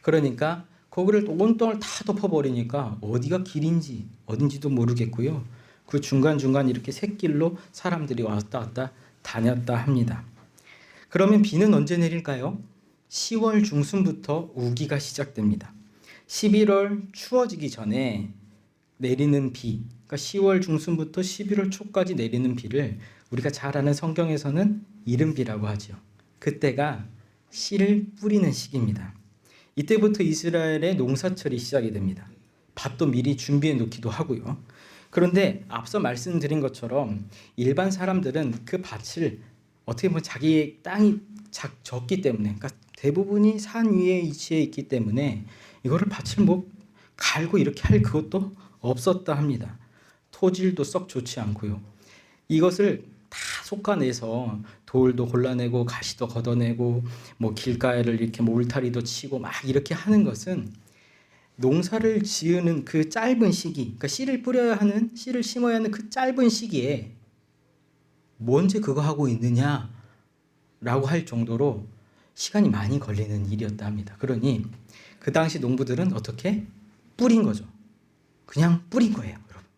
S3: 그러니까 거기를 온통을 다 덮어버리니까 어디가 길인지 어딘지도 모르겠고요. 그 중간중간 이렇게 샛길로 사람들이 왔다 갔다 다녔다 합니다. 그러면 비는 언제 내릴까요? 10월 중순부터 우기가 시작됩니다. 11월 추워지기 전에 내리는 비, 그러니까 10월 중순부터 11월 초까지 내리는 비를 우리가 잘 아는 성경에서는 이른비라고 하죠. 그때가 씨를 뿌리는 시기입니다. 이때부터 이스라엘의 농사철이 시작이 됩니다. 밭도 미리 준비해 놓기도 하고요. 그런데 앞서 말씀드린 것처럼 일반 사람들은 그 밭을 어떻게 보면 자기의 땅이 적기 때문에, 그러니까 대부분이 산 위에 위치해 있기 때문에 이거를 밭을 뭐 갈고 이렇게 할 그것도 없었다 합니다. 토질도 썩 좋지 않고요. 이것을 다 솎아내서 돌도 골라내고 가시도 걷어내고 뭐 길가에를 이렇게 뭐 울타리도 치고 막 이렇게 하는 것은 농사를 지으는 그 짧은 시기, 그러니까 씨를 뿌려야 하는, 씨를 심어야 하는 그 짧은 시기에 뭔지 그거 하고 있느냐라고 할 정도로 시간이 많이 걸리는 일이었다 합니다. 그러니 그 당시 농부들은 어떻게 뿌린 거죠. 그냥 뿌린 거예요, 여러분.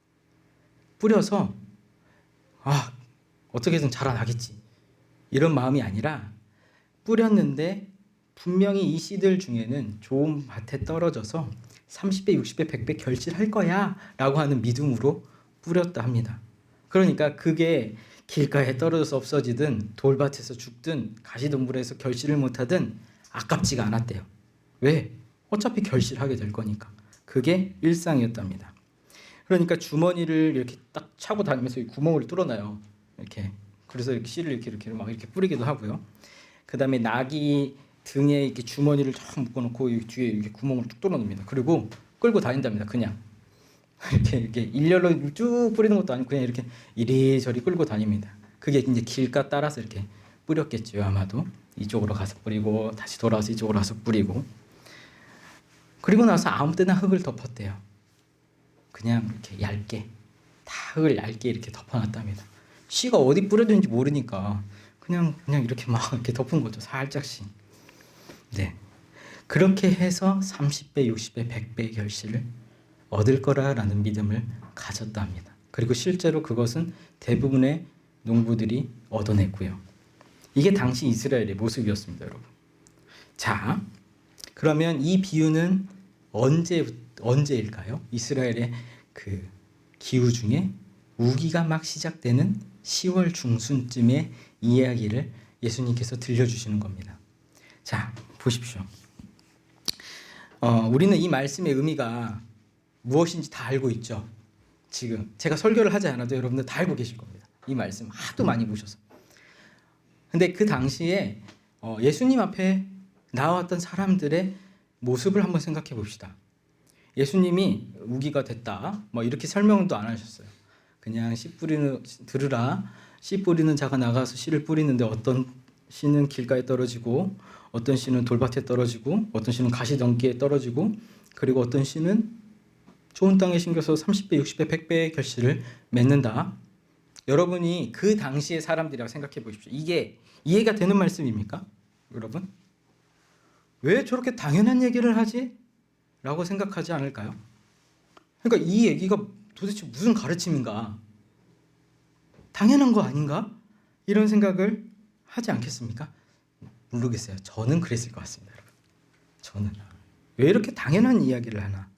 S3: 뿌려서 어떻게든 자라나겠지 이런 마음이 아니라 뿌렸는데 분명히 이 씨들 중에는 좋은 밭에 떨어져서 30배, 60배, 100배 결실할 거야 라고 하는 믿음으로 뿌렸다 합니다. 그러니까 그게 길가에 떨어져서 없어지든 돌밭에서 죽든 가시덤불에서 결실을 못하든 아깝지가 않았대요. 왜? 어차피 결실하게 될 거니까. 그게 일상이었답니다. 그러니까 주머니를 이렇게 딱 차고 다니면서 이 구멍을 뚫어놔요. 이렇게. 그래서 이렇게 씨를 이렇게 막 이렇게 뿌리기도 하고요. 그다음에 나귀 등에 이렇게 주머니를 쫙 묶어놓고 이 뒤에 이렇게 구멍을 뚝 뚫어놓습니다. 그리고 끌고 다닌답니다. 그냥 이렇게 일렬로 쭉 뿌리는 것도 아니고 그냥 이렇게 이리저리 끌고 다닙니다. 그게 이제 길가 따라서 이렇게 뿌렸겠죠. 아마도 이쪽으로 가서 뿌리고 다시 돌아와서 이쪽으로 가서 뿌리고. 그리고 나서 아무 때나 흙을 덮었대요. 그냥 이렇게 얇게 다 흙을 얇게 이렇게 덮어놨답니다. 씨가 어디 뿌려졌는지 모르니까 그냥 이렇게 막 이렇게 덮은 거죠. 살짝씩. 네, 그렇게 해서 30배, 60배, 100배의 결실을 얻을 거라라는 믿음을 가졌다 합니다. 그리고 실제로 그것은 대부분의 농부들이 얻어냈고요. 이게 당시 이스라엘의 모습이었습니다, 여러분. 자, 그러면 이 비유는 언제일까요? 이스라엘의 그 기후 중에 우기가 막 시작되는 10월 중순쯤의 이야기를 예수님께서 들려주시는 겁니다. 자, 보십시오. 우리는 이 말씀의 의미가 무엇인지 다 알고 있죠. 지금 제가 설교를 하지 않아도 여러분들 다 알고 계실 겁니다. 이 말씀 하도 많이 보셔서. 근데 그 당시에 예수님 앞에 나왔던 사람들의 모습을 한번 생각해 봅시다. 예수님이 우기가 됐다, 뭐 이렇게 설명도 안 하셨어요. 그냥 씨 뿌리는 들으라. 씨 뿌리는 자가 나가서 씨를 뿌리는데 어떤 씨는 길가에 떨어지고 어떤 씨는 돌밭에 떨어지고 어떤 씨는 가시덩기에 떨어지고 그리고 어떤 씨는 좋은 땅에 심겨서 30배, 60배, 100배의 결실을 맺는다. 여러분이 그 당시의 사람들이라고 생각해 보십시오. 이게 이해가 되는 말씀입니까? 여러분? 왜 저렇게 당연한 얘기를 하지? 라고 생각하지 않을까요? 그러니까 이 얘기가 도대체 무슨 가르침인가? 당연한 거 아닌가? 이런 생각을 하지 않겠습니까? 모르겠어요. 저는 그랬을 것 같습니다, 여러분. 저는 왜 이렇게 당연한 이야기를 하나?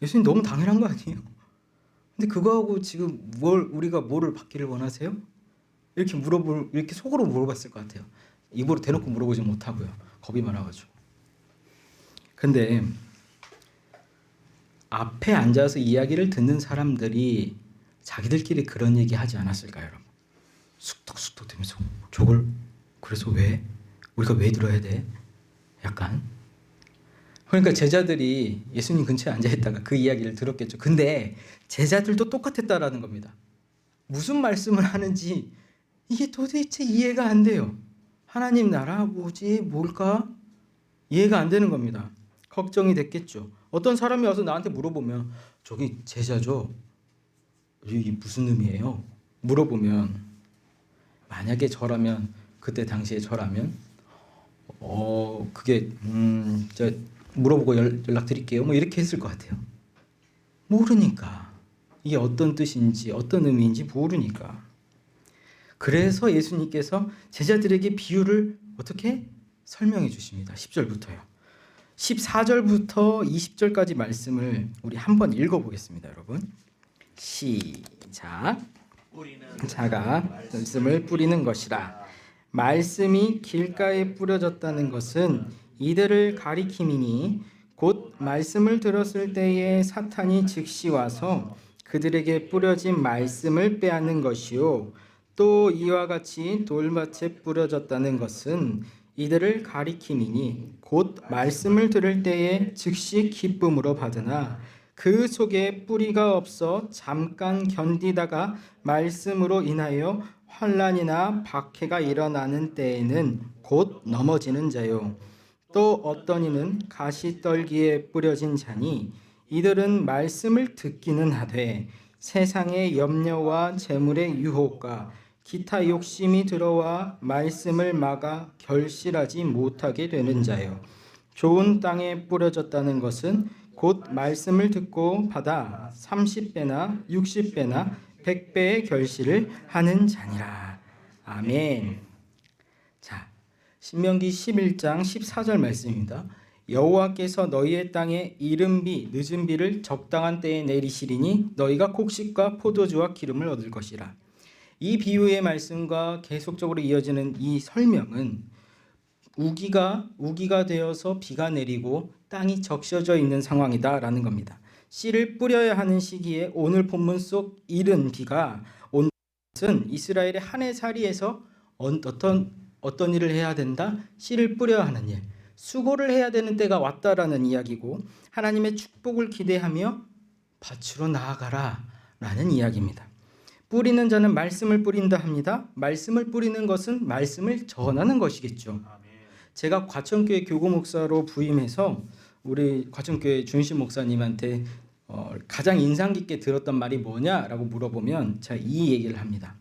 S3: 예수님 너무 당연한 거 아니에요? 근데 그거하고 지금 우리가 뭐를 받기를 원하세요? 이렇게 속으로 물어봤을 것 같아요. 입으로 대놓고 물어보지 못하고요. 겁이 많아가지고. 근데 앞에 앉아서 이야기를 듣는 사람들이 자기들끼리 그런 얘기 하지 않았을까요, 여러분? 쑥덕쑥덕 되면서 저걸 그래서 왜? 우리가 왜 들어야 돼? 약간. 그러니까 제자들이 예수님 근처에 앉아있다가 그 이야기를 들었겠죠. 근데 제자들도 똑같았다라는 겁니다. 무슨 말씀을 하는지 이게 도대체 이해가 안 돼요. 하나님 나라 뭐지? 뭘까? 이해가 안 되는 겁니다. 걱정이 됐겠죠. 어떤 사람이 와서 나한테 물어보면 저기 제자죠? 이게 무슨 의미예요? 물어보면 만약에 저라면 그때 당시에 저라면 그게 저 물어보고 연락드릴게요. 뭐 이렇게 했을 것 같아요. 모르니까. 이게 어떤 뜻인지 어떤 의미인지 모르니까. 그래서 예수님께서 제자들에게 비유를 어떻게 설명해 주십니다. 10절부터요. 14절부터 20절까지 말씀을 우리 한번 읽어보겠습니다, 여러분. 시작. 자가 말씀을 뿌리는 것이라. 말씀이 길가에 뿌려졌다는 것은 이들을 가리킴이니 곧 말씀을 들었을 때에 사탄이 즉시 와서 그들에게 뿌려진 말씀을 빼앗는 것이요, 또 이와 같이 돌밭에 뿌려졌다는 것은 이들을 가리킴이니 곧 말씀을 들을 때에 즉시 기쁨으로 받으나 그 속에 뿌리가 없어 잠깐 견디다가 말씀으로 인하여 환난이나 박해가 일어나는 때에는 곧 넘어지는 자요, 또 어떤 이는 가시떨기에 뿌려진 자니 이들은 말씀을 듣기는 하되 세상의 염려와 재물의 유혹과 기타 욕심이 들어와 말씀을 막아 결실하지 못하게 되는 자요, 좋은 땅에 뿌려졌다는 것은 곧 말씀을 듣고 받아 30배나 60배나 100배의 결실을 하는 자니라. 아멘. 자, 신명기 11장 14절 말씀입니다. 여호와께서 너희의 땅에 이른 비 늦은 비를 적당한 때에 내리시리니 너희가 곡식과 포도주와 기름을 얻을 것이라. 이 비유의 말씀과 계속적으로 이어지는 이 설명은 우기가 되어서 비가 내리고 땅이 적셔져 있는 상황이다라는 겁니다. 씨를 뿌려야 하는 시기에 오늘 본문 속 이른 비가 온 것은 이스라엘의 한 해 살이에서 어떤 일을 해야 된다? 씨를 뿌려야 하는 일, 수고를 해야 되는 때가 왔다라는 이야기고 하나님의 축복을 기대하며 밭으로 나아가라 라는 이야기입니다. 뿌리는 자는 말씀을 뿌린다 합니다. 말씀을 뿌리는 것은 말씀을 전하는 것이겠죠. 제가 과천교회 교구 목사로 부임해서 우리 과천교회 준신 목사님한테 가장 인상 깊게 들었던 말이 뭐냐라고 물어보면 제가 이 얘기를 합니다.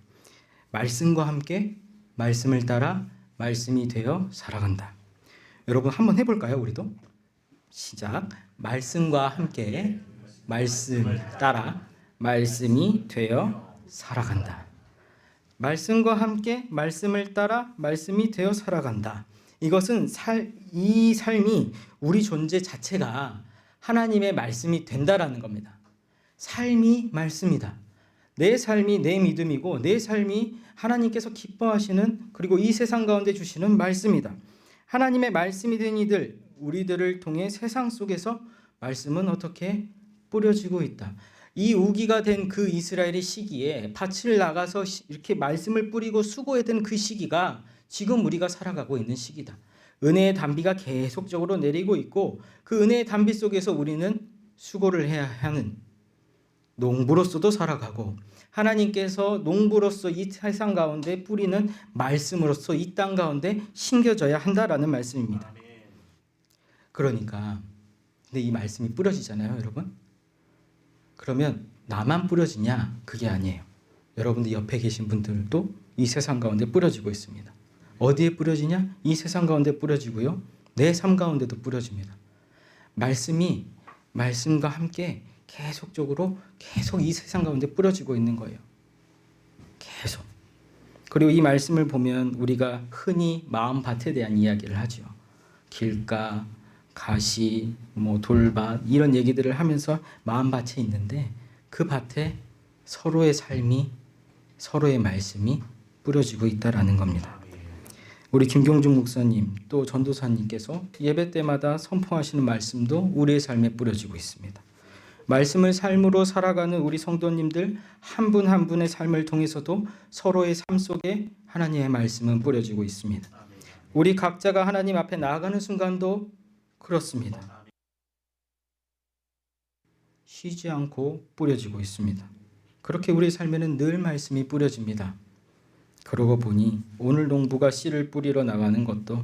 S3: 말씀과 함께 말씀을 따라 말씀이 되어 살아간다. 여러분 한번 해볼까요? 우리도 시작. 말씀과 함께 말씀을 따라 말씀이 되어 살아간다. 말씀과 함께 말씀을 따라 말씀이 되어 살아간다. 이것은 이 삶이 우리 존재 자체가 하나님의 말씀이 된다라는 겁니다. 삶이 말씀이다. 내 삶이 내 믿음이고 내 삶이 하나님께서 기뻐하시는 그리고 이 세상 가운데 주시는 말씀이다. 하나님의 말씀이 된 이들, 우리들을 통해 세상 속에서 말씀은 어떻게 뿌려지고 있다. 이 우기가 된 그 이스라엘의 시기에 밭을 나가서 이렇게 말씀을 뿌리고 수고해야 되는 그 시기가 지금 우리가 살아가고 있는 시기다. 은혜의 단비가 계속적으로 내리고 있고 그 은혜의 단비 속에서 우리는 수고를 해야 하는 농부로서도 살아가고 하나님께서 농부로서 이 세상 가운데 뿌리는 말씀으로서 이 땅 가운데 심겨져야 한다라는 말씀입니다. 그러니까 근데 이 말씀이 뿌려지잖아요, 여러분. 그러면 나만 뿌려지냐? 그게 아니에요. 여러분들 옆에 계신 분들도 이 세상 가운데 뿌려지고 있습니다. 어디에 뿌려지냐? 이 세상 가운데 뿌려지고요. 내 삶 가운데도 뿌려집니다. 말씀이 말씀과 함께 계속적으로 계속 이 세상 가운데 뿌려지고 있는 거예요. 계속. 그리고 이 말씀을 보면 우리가 흔히 마음밭에 대한 이야기를 하죠. 길가, 가시, 돌밭 이런 얘기들을 하면서 마음밭에 있는데 그 밭에 서로의 삶이 서로의 말씀이 뿌려지고 있다라는 겁니다. 우리 김경중 목사님 또 전도사님께서 예배 때마다 선포하시는 말씀도 우리의 삶에 뿌려지고 있습니다. 말씀을 삶으로 살아가는 우리 성도님들 한 분 한 분의 삶을 통해서도 서로의 삶 속에 하나님의 말씀은 뿌려지고 있습니다. 우리 각자가 하나님 앞에 나아가는 순간도 그렇습니다. 쉬지 않고 뿌려지고 있습니다. 그렇게 우리의 삶에는 늘 말씀이 뿌려집니다. 그러고 보니 오늘 농부가 씨를 뿌리러 나가는 것도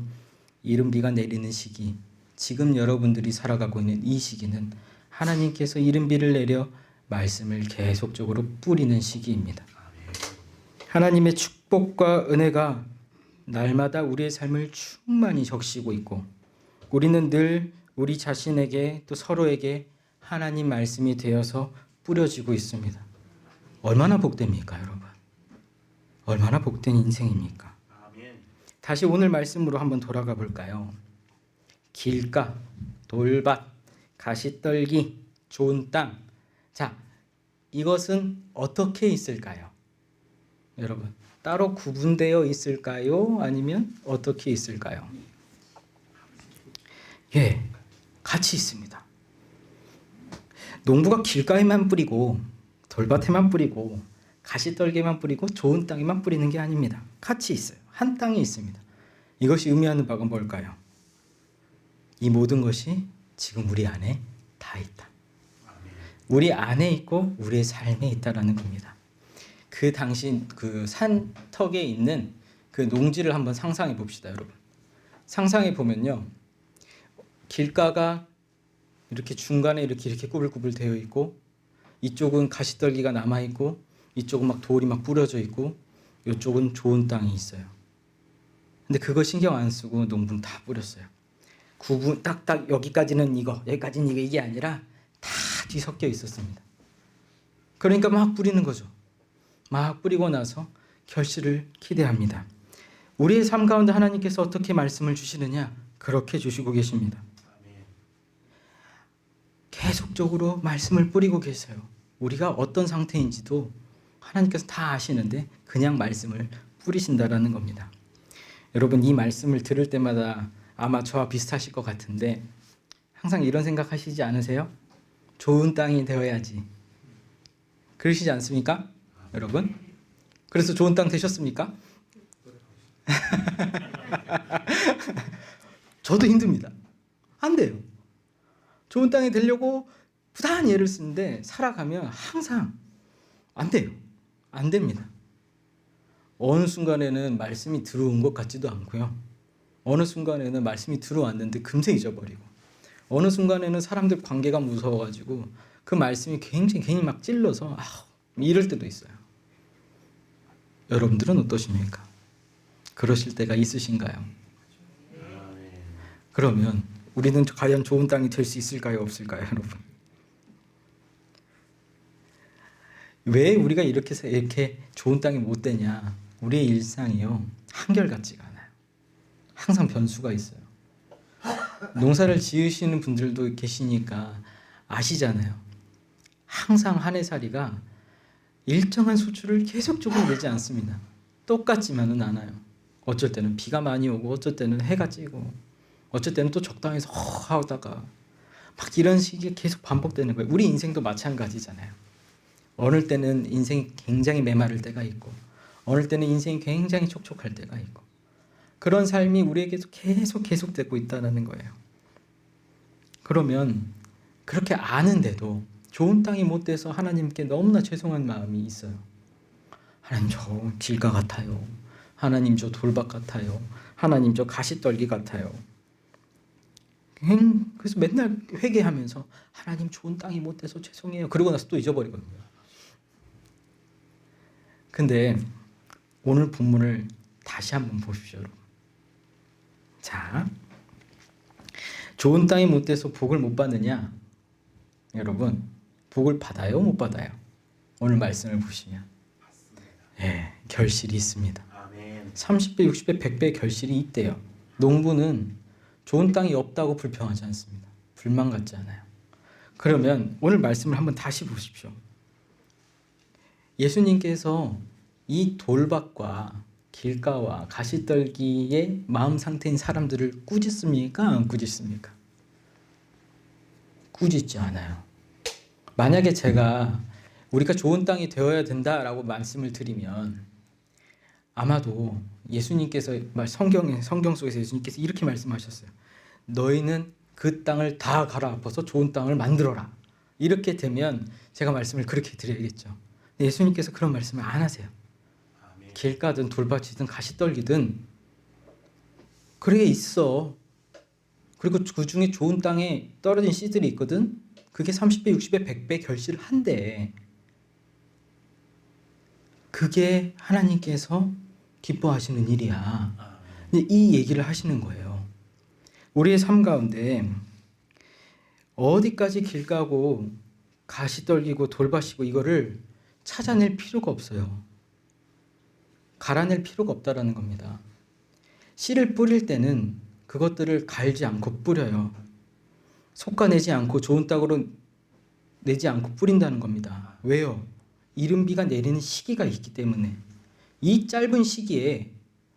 S3: 이른 비가 내리는 시기, 지금 여러분들이 살아가고 있는 이 시기는 하나님께서 이른 비를 내려 말씀을 계속적으로 뿌리는 시기입니다. 하나님의 축복과 은혜가 날마다 우리의 삶을 충만히 적시고 있고 우리는 늘 우리 자신에게 또 서로에게 하나님 말씀이 되어서 뿌려지고 있습니다. 얼마나 복됩니까, 여러분? 얼마나 복된 인생입니까? 다시 오늘 말씀으로 한번 돌아가 볼까요? 길가, 돌밭, 가시떨기, 좋은 땅. 자, 이것은 어떻게 있을까요? 여러분, 따로 구분되어 있을까요? 아니면 어떻게 있을까요? 예, 같이 있습니다. 농부가 길가에만 뿌리고 돌밭에만 뿌리고 가시떨기만 뿌리고 좋은 땅에만 뿌리는 게 아닙니다. 같이 있어요. 한 땅에 있습니다. 이것이 의미하는 바가 뭘까요? 이 모든 것이 지금 우리 안에 다 있다. 우리 안에 있고 우리의 삶에 있다라는 겁니다. 그 당시 그 산턱에 있는 그 농지를 한번 상상해 봅시다, 여러분. 상상해 보면요, 길가가 이렇게 중간에 이렇게 꾸불꾸불 되어 있고, 이쪽은 가시떨기가 남아 있고, 이쪽은 막 돌이 막 뿌려져 있고, 이쪽은 좋은 땅이 있어요. 근데 그거 신경 안 쓰고 농부는 다 뿌렸어요. 구분 딱딱 여기까지는 이거, 여기까지는 이거, 이게 아니라 다 뒤섞여 있었습니다. 그러니까 막 뿌리는 거죠. 막 뿌리고 나서 결실을 기대합니다. 우리의 삶 가운데 하나님께서 어떻게 말씀을 주시느냐? 그렇게 주시고 계십니다. 계속적으로 말씀을 뿌리고 계세요. 우리가 어떤 상태인지도 하나님께서 다 아시는데 그냥 말씀을 뿌리신다라는 겁니다. 여러분, 이 말씀을 들을 때마다 아마 저와 비슷하실 것 같은데 항상 이런 생각하시지 않으세요? 좋은 땅이 되어야지. 그러시지 않습니까? 여러분? 그래서 좋은 땅 되셨습니까? 저도 힘듭니다. 안 돼요. 좋은 땅이 되려고 부단히 애를 쓰는데 살아가면 항상 안 돼요. 안 됩니다. 어느 순간에는 말씀이 들어온 것 같지도 않고요. 어느 순간에는 말씀이 들어왔는데 금세 잊어버리고, 어느 순간에는 사람들 관계가 무서워가지고 그 말씀이 굉장히 괜히 막 찔러서 이럴 때도 있어요. 여러분들은 어떠십니까? 그러실 때가 있으신가요? 그러면 우리는 과연 좋은 땅이 될 수 있을까요? 없을까요? 여러분, 왜 우리가 이렇게 좋은 땅이 못 되냐? 우리의 일상이요, 한결같지가 않아요. 항상 변수가 있어요. 농사를 지으시는 분들도 계시니까 아시잖아요. 항상 한 해살이가 일정한 수출을 계속적으로 내지 않습니다. 똑같지만은 않아요. 어쩔 때는 비가 많이 오고, 어쩔 때는 해가 찌고, 어쩔 때는 또 적당해서 하다가 막 이런 식이 계속 반복되는 거예요. 우리 인생도 마찬가지잖아요. 어느 때는 인생이 굉장히 메마를 때가 있고, 어느 때는 인생이 굉장히 촉촉할 때가 있고, 그런 삶이 우리에게도 계속되고 있다는 거예요. 그러면 그렇게 아는데도 좋은 땅이 못 돼서 하나님께 너무나 죄송한 마음이 있어요. 하나님, 저 길가 같아요. 하나님, 저 돌밭 같아요. 하나님, 저 가시떨기 같아요. 그래서 맨날 회개하면서 하나님, 좋은 땅이 못 돼서 죄송해요. 그러고 나서 또 잊어버리거든요. 근데 오늘 본문을 다시 한번 보십시오, 여러분. 자, 좋은 땅이 못 돼서 복을 못 받느냐? 여러분, 복을 받아요, 못 받아요? 오늘 말씀을 보시면 결실이 있습니다. 30배, 60배, 100배 결실이 있대요. 농부는 좋은 땅이 없다고 불평하지 않습니다. 불만 갖지 않아요. 그러면 오늘 말씀을 한번 다시 보십시오. 예수님께서 이 돌밭과 길가와 가시떨기의 마음 상태인 사람들을 꾸짖습니까? 안 꾸짖습니까? 꾸짖지 않아요. 만약에 제가 우리가 좋은 땅이 되어야 된다라고 말씀을 드리면 아마도 예수님께서 성경 속에서 예수님께서 이렇게 말씀하셨어요. 너희는 그 땅을 다 갈아엎어서 좋은 땅을 만들어라. 이렇게 되면 제가 말씀을 그렇게 드려야겠죠. 예수님께서 그런 말씀을 안 하세요. 길가든 돌밭이든 가시떨기든 그게 있어. 그리고 그 중에 좋은 땅에 떨어진 씨들이 있거든. 그게 30배, 60배, 100배 결실을 한대. 그게 하나님께서 기뻐하시는 일이야. 이 얘기를 하시는 거예요. 우리의 삶 가운데 어디까지 길가고 가시떨기고 돌밭이고 이거를 찾아낼 필요가 없어요. 갈아낼 필요가 없다라는 겁니다. 씨를 뿌릴 때는 그것들을 갈지 않고 뿌려요. 솎아내지 않고 좋은 땅으로 내지 않고 뿌린다는 겁니다. 왜요? 이른 비가 내리는 시기가 있기 때문에. 이 짧은 시기에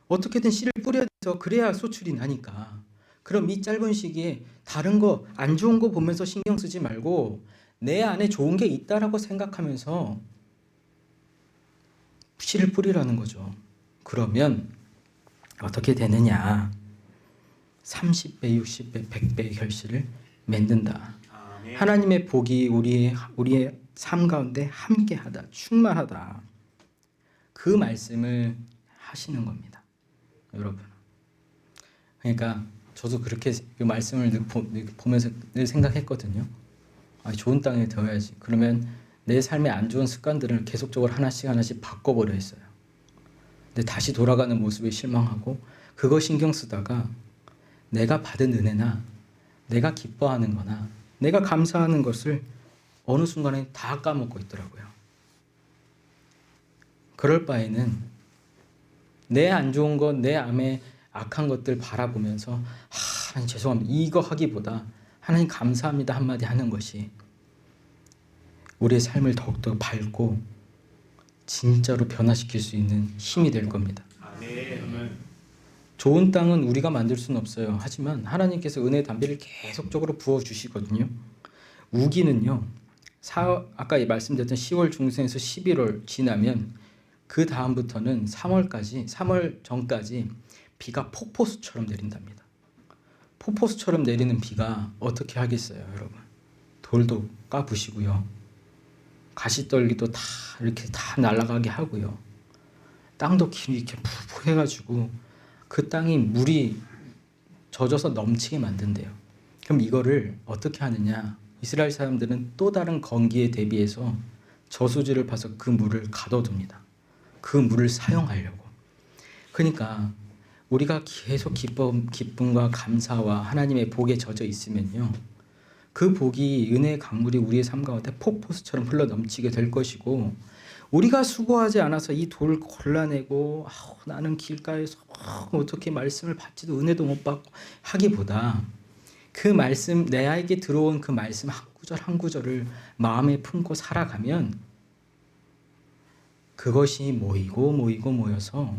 S3: 어떻게든 씨를 뿌려야 돼서 그래야 소출이 나니까. 그럼 이 짧은 시기에 다른 거 안 좋은 거 보면서 신경 쓰지 말고 내 안에 좋은 게 있다라고 생각하면서 씨를 뿌리라는 거죠. 그러면 어떻게 되느냐? 30배, 60배, 100배의 결실을 맺는다. 하나님의 복이 우리의 삶 가운데 함께하다, 충만하다. 그 말씀을 하시는 겁니다, 여러분. 그러니까 저도 그렇게 그 말씀을 보면서 늘 생각했거든요. 좋은 땅에 되어야지. 그러면 내 삶의 안 좋은 습관들을 계속적으로 하나씩 바꿔버려 했어요. 근데 다시 돌아가는 모습에 실망하고 그거 신경 쓰다가 내가 받은 은혜나 내가 기뻐하는 거나 내가 감사하는 것을 어느 순간에 다 까먹고 있더라고요. 그럴 바에는 내 안 좋은 것, 내 안에 악한 것들 바라보면서 하나님 죄송합니다 이거 하기보다 하나님 감사합니다 한마디 하는 것이 우리의 삶을 더욱더 밝고 진짜로 변화시킬 수 있는 힘이 될 겁니다. 좋은 땅은 우리가 만들 수는 없어요. 하지만 하나님께서 은혜의 담비를 계속적으로 부어주시거든요. 우기는요, 아까 말씀드렸던 10월 중순에서 11월 지나면 그 다음부터는 3월 전까지 비가 폭포수처럼 내린답니다. 폭포수처럼 내리는 비가 어떻게 하겠어요, 여러분? 돌도 까부시고요, 가시떨기도 다 이렇게 다 날아가게 하고요, 땅도 이렇게 푹푹 해가지고 그 땅이 물이 젖어서 넘치게 만든대요. 그럼 이거를 어떻게 하느냐? 이스라엘 사람들은 또 다른 건기에 대비해서 저수지를 파서 그 물을 가둬둡니다. 그 물을 사용하려고. 그러니까 우리가 계속 기쁨과 감사와 하나님의 복에 젖어 있으면요, 그 복이 은혜의 강물이 우리의 삶 가운데 폭포수처럼 흘러 넘치게 될 것이고, 우리가 수고하지 않아서 이 돌 골라내고 나는 길가에서 어떻게 말씀을 받지도 은혜도 못 받고 하기보다 그 말씀, 내에게 들어온 그 말씀 한 구절 한 구절을 마음에 품고 살아가면 그것이 모여서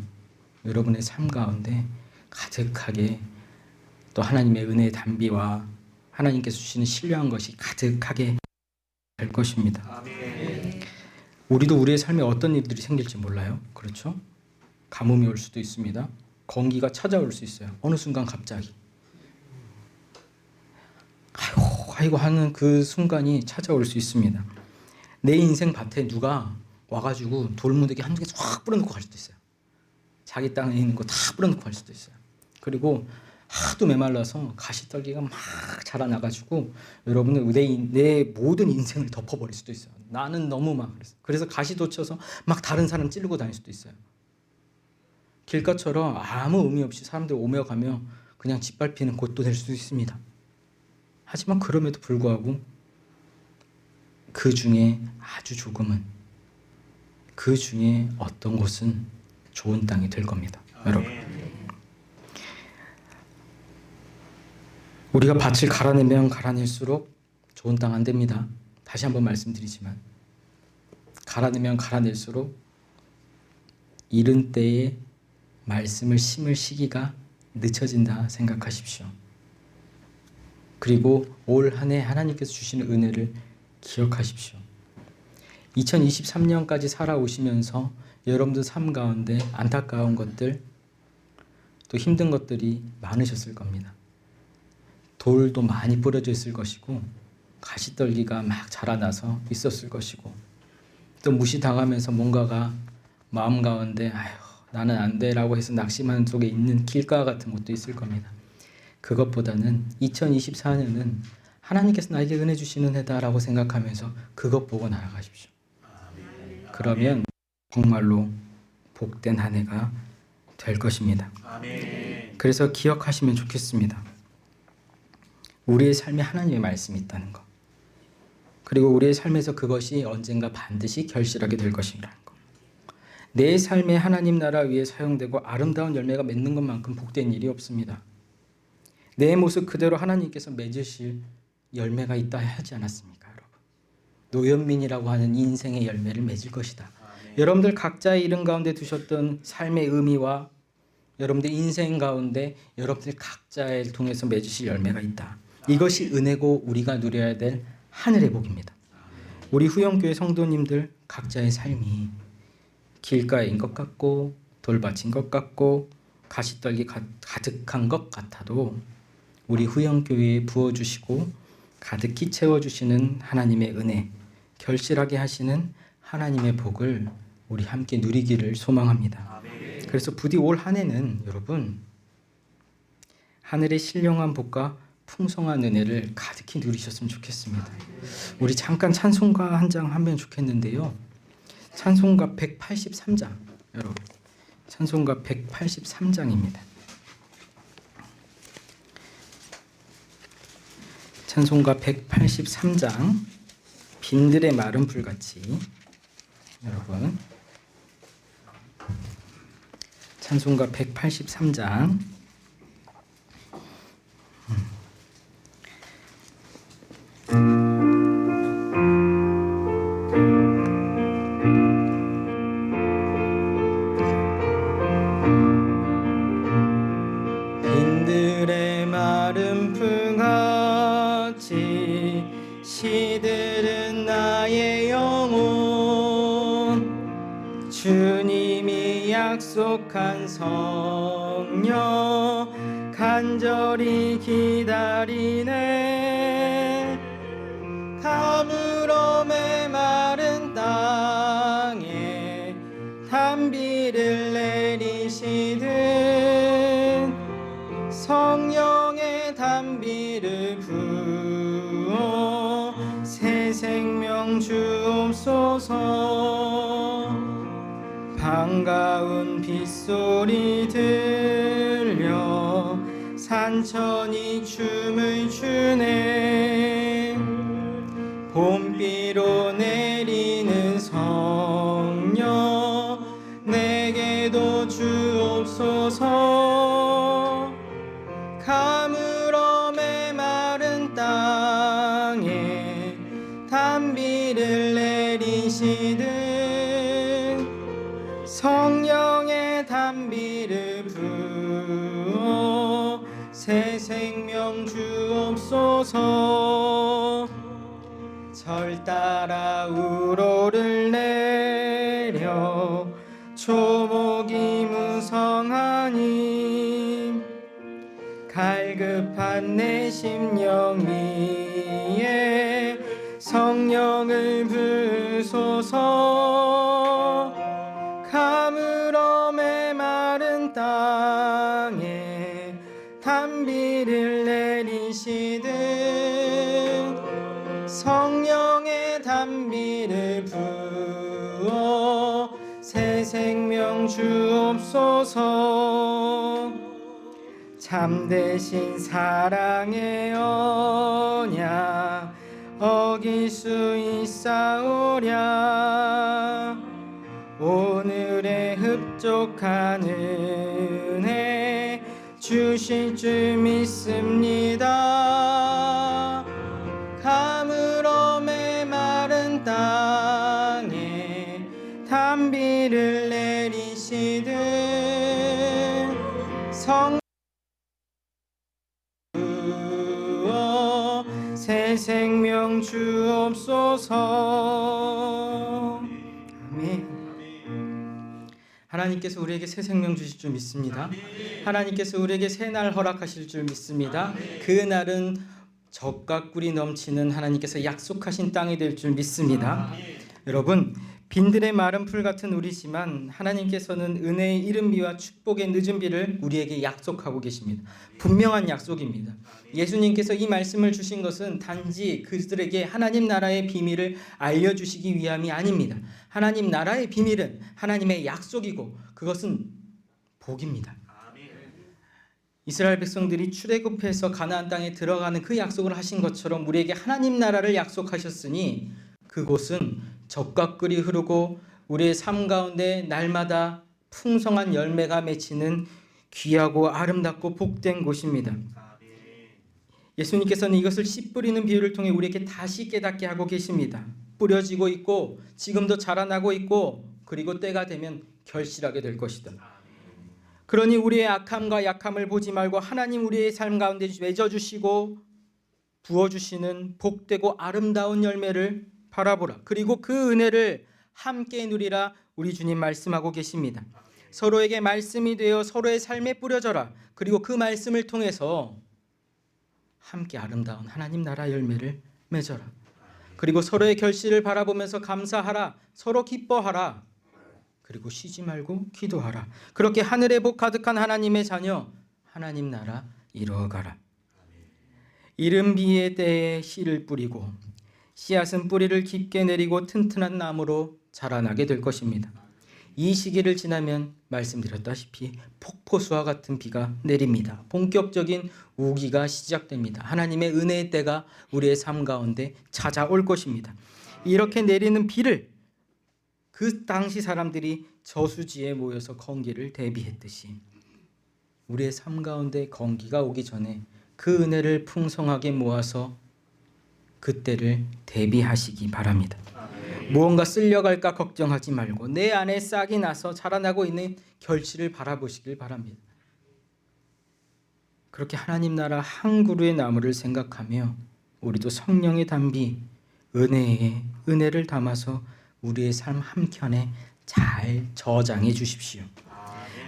S3: 여러분의 삶 가운데 가득하게 또 하나님의 은혜의 담비와 하나님께서 주시는 신령한 것이 가득하게 될 것입니다. 아멘. 우리도 우리의 삶에 어떤 일들이 생길지 몰라요. 그렇죠? 가뭄이 올 수도 있습니다. 건기가 찾아올 수 있어요. 어느 순간 갑자기 아이고 하는 그 순간이 찾아올 수 있습니다. 내 인생 밭에 누가 와가지고 돌무더기 한두 개 확 뿌려놓고 갈 수도 있어요. 자기 땅에 있는 거 다 뿌려놓고 갈 수도 있어요. 그리고 하도 메말라서 가시떨기가 막 자라나가지고 여러분은 내 모든 인생을 덮어버릴 수도 있어요. 나는 너무 막 그래서 가시 돋쳐서 막 다른 사람 찌르고 다닐 수도 있어요. 길가처럼 아무 의미 없이 사람들 오며 가며 그냥 짓밟히는 곳도 될 수도 있습니다. 하지만 그럼에도 불구하고 그 중에 아주 조금은, 그 중에 어떤 곳은 좋은 땅이 될 겁니다. 여러분, 우리가 밭을 갈아내면 갈아낼수록 좋은 땅 안 됩니다. 다시 한번 말씀드리지만 갈아내면 갈아낼수록 이른 때에 말씀을 심을 시기가 늦춰진다 생각하십시오. 그리고 올 한 해 하나님께서 주시는 은혜를 기억하십시오. 2023년까지 살아오시면서 여러분들 삶 가운데 안타까운 것들, 또 힘든 것들이 많으셨을 겁니다. 돌도 많이 뿌려져 있을 것이고 가시떨기가 막 자라나서 있었을 것이고, 또 무시당하면서 뭔가가 마음 가운데 나는 안 돼라고 해서 낙심하는 속에 있는 길가 같은 것도 있을 겁니다. 그것보다는 2024년은 하나님께서 나에게 은혜 주시는 해다라고 생각하면서 그것 보고 나아가십시오. 그러면 정말로 복된 한 해가 될 것입니다. 그래서 기억하시면 좋겠습니다. 우리의 삶에 하나님의 말씀이 있다는 것, 그리고 우리의 삶에서 그것이 언젠가 반드시 결실하게 될 것이라는 것. 내 삶에 하나님 나라 위에 사용되고 아름다운 열매가 맺는 것만큼 복된 일이 없습니다. 내 모습 그대로 하나님께서 맺으실 열매가 있다 하지 않았습니까, 여러분? 노현민이라고 하는 인생의 열매를 맺을 것이다. 여러분들 각자의 이름 가운데 두셨던 삶의 의미와 여러분들 인생 가운데 여러분들 각자를 통해서 맺으실 열매가 있다. 이것이 은혜고 우리가 누려야 될 하늘의 복입니다. 우리 후영교회 성도님들 각자의 삶이 길가인 것 같고 돌밭인 것 같고 가시떨기 가득한 것 같아도 우리 후영교회에 부어주시고 가득히 채워주시는 하나님의 은혜, 결실하게 하시는 하나님의 복을 우리 함께 누리기를 소망합니다. 그래서 부디 올 한 해는 여러분 하늘의 신령한 복과 풍성한 은혜를 가득히 누리셨으면 좋겠습니다. 우리 잠깐 찬송가 한 장 하면 좋겠는데요. 찬송가 183장, 여러분 찬송가 183장입니다. 찬송가 183장, 빈들의 마른 풀같이. 여러분 찬송가 183장 빈들의 마른 풀같이 시들은 나의 영혼, 주님이 약속한 성령 간절히 기다리네. 가물어 메마른 땅에 단비를 내리시듯 성령의 단비를 부어 새 생명 주옵소서. 반가운 빗소리 들려 산천이 춤을 추네. 봄비로 내리는 성령 내게도 주옵소서. 가물어 메마른 땅에 단비를 내리시듯 성령의 단비를 부어 새 생명 주옵소서. 절 따라 우로를 내려 초목이 무성하니 갈급한 내 심령 위에 성령을 부소서. 가물어 메마른 땅에 단비를 내리시듯 성령의 단비를 부어 새 생명 주옵소서. 참되신 사랑의 언약 어길 수 있사오랴. 오늘의 흡족한 은혜 주실 줄 믿습니다. 가물어 메마른 땅에 단비를 내리시듯 성 새 생명 주옵소서. 아멘. 하나님께서 우리에게 새 생명 주실 줄 믿습니다. 하나님께서 우리에게 새 날 허락하실 줄 믿습니다. 그 날은 젖과 꿀이 넘치는 하나님께서 약속하신 땅이 될 줄 믿습니다. 여러분, 빈들의 마른 풀 같은 우리지만 하나님께서는 은혜의 이른 비와 축복의 늦은 비를 우리에게 약속하고 계십니다. 분명한 약속입니다. 예수님께서 이 말씀을 주신 것은 단지 그들에게 하나님 나라의 비밀을 알려주시기 위함이 아닙니다. 하나님 나라의 비밀은 하나님의 약속이고 그것은 복입니다. 이스라엘 백성들이 출애굽해서 가나안 땅에 들어가는 그 약속을 하신 것처럼 우리에게 하나님 나라를 약속하셨으니 그곳은 젖과 꿀이 흐르고 우리의 삶 가운데 날마다 풍성한 열매가 맺히는 귀하고 아름답고 복된 곳입니다. 예수님께서는 이것을 씨 뿌리는 비유를 통해 우리에게 다시 깨닫게 하고 계십니다. 뿌려지고 있고 지금도 자라나고 있고 그리고 때가 되면 결실하게 될 것이다. 그러니 우리의 악함과 약함을 보지 말고 하나님 우리의 삶 가운데 맺어주시고 부어주시는 복되고 아름다운 열매를 바라보라. 그리고 그 은혜를 함께 누리라. 우리 주님 말씀하고 계십니다. 서로에게 말씀이 되어 서로의 삶에 뿌려져라. 그리고 그 말씀을 통해서 함께 아름다운 하나님 나라 열매를 맺어라. 그리고 서로의 결실을 바라보면서 감사하라. 서로 기뻐하라. 그리고 쉬지 말고 기도하라. 그렇게 하늘의 복 가득한 하나님의 자녀 하나님 나라 이루어가라. 이른 비의 때에 씨를 뿌리고 씨앗은 뿌리를 깊게 내리고 튼튼한 나무로 자라나게 될 것입니다. 이 시기를 지나면 말씀드렸다시피 폭포수와 같은 비가 내립니다. 본격적인 우기가 시작됩니다. 하나님의 은혜의 때가 우리의 삶 가운데 찾아올 것입니다. 이렇게 내리는 비를 그 당시 사람들이 저수지에 모여서 건기를 대비했듯이 우리의 삶 가운데 건기가 오기 전에 그 은혜를 풍성하게 모아서 그때를 대비하시기 바랍니다. 무언가 쓸려갈까 걱정하지 말고 내 안에 싹이 나서 자라나고 있는 결실을 바라보시길 바랍니다. 그렇게 하나님 나라 한 그루의 나무를 생각하며 우리도 성령의 단비 은혜를 담아서 우리의 삶 한켠에 잘 저장해 주십시오.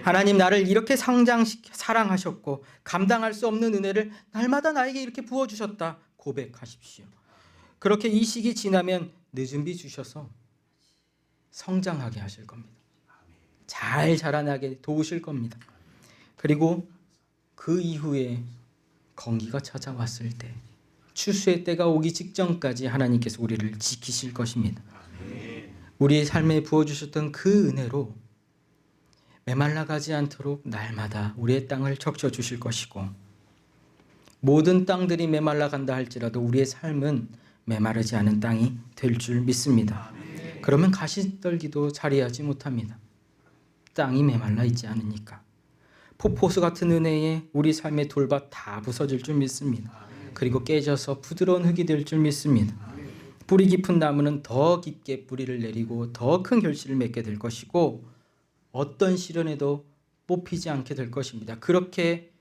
S3: 하나님 나를 이렇게 사랑하셨고 감당할 수 없는 은혜를 날마다 나에게 이렇게 부어주셨다 고백하십시오. 그렇게 이 시기 지나면 늦은 비 주셔서 성장하게 하실 겁니다. 잘 자라나게 도우실 겁니다. 그리고 그 이후에 건기가 찾아왔을 때 추수의 때가 오기 직전까지 하나님께서 우리를 지키실 것입니다. 우리의 삶에 부어주셨던 그 은혜로 메말라가지 않도록 날마다 우리의 땅을 적셔주실 것이고 모든 땅들이 메말라간다 할지라도 우리의 삶은 메마르지 않은 땅이 될 줄 믿습니다. 그러면 가시떨기도 자리하지 못합니다. 땅이 메말라 있지 않으니까. 폭포수 같은 은혜에 우리 삶의 돌밭 다 부서질 줄 믿습니다. 그리고 깨져서 부드러운 흙이 될 줄 믿습니다. 뿌리 깊은 나무는 더 깊게 뿌리를 내리고 더 큰 결실을 맺게 될 것이고 어떤 시련에도 뽑히지 않게 될 것입니다. 그렇게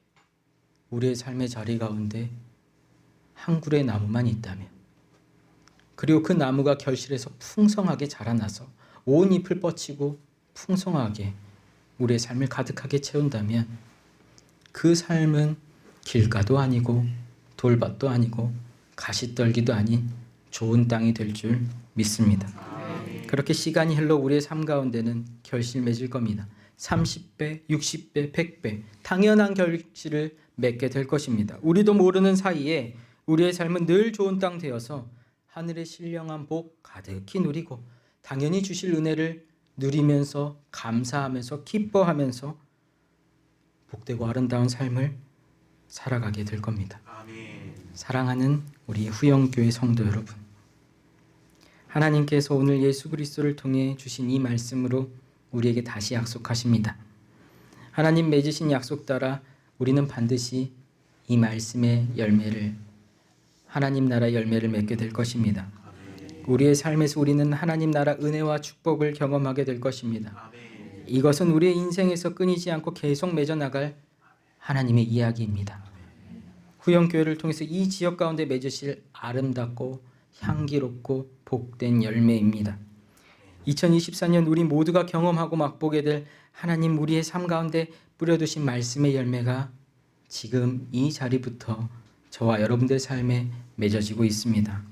S3: 우리의 삶의 자리 가운데 한 그루의 나무만 있다면 그리고 그 나무가 결실해서 풍성하게 자라나서 온 잎을 뻗치고 풍성하게 우리의 삶을 가득하게 채운다면 그 삶은 길가도 아니고 돌밭도 아니고 가시떨기도 아닌 좋은 땅이 될 줄 믿습니다. 그렇게 시간이 흘러 우리의 삶 가운데는 결실 맺을 겁니다. 30배, 60배, 100배 당연한 결실을 맺게 될 것입니다. 우리도 모르는 사이에 우리의 삶은 늘 좋은 땅 되어서 하늘의 신령한 복 가득히 누리고 당연히 주실 은혜를 누리면서 감사하면서 기뻐하면서 복되고 아름다운 삶을 살아가게 될 겁니다. 사랑하는 우리 후영교회 성도 여러분, 하나님께서 오늘 예수 그리스도를 통해 주신 이 말씀으로 우리에게 다시 약속하십니다. 하나님 맺으신 약속 따라 우리는 반드시 이 말씀의 열매를 하나님 나라 열매를 맺게 될 것입니다. 우리의 삶에서 우리는 하나님 나라 은혜와 축복을 경험하게 될 것입니다. 이것은 우리의 인생에서 끊이지 않고 계속 맺어나갈 하나님의 이야기입니다. 후영교회를 통해서 이 지역 가운데 맺으실 아름답고 향기롭고 복된 열매입니다. 2024년 우리 모두가 경험하고 맛보게 될 하나님 우리의 삶 가운데 뿌려두신 말씀의 열매가 지금 이 자리부터 저와 여러분들의 삶에 맺어지고 있습니다.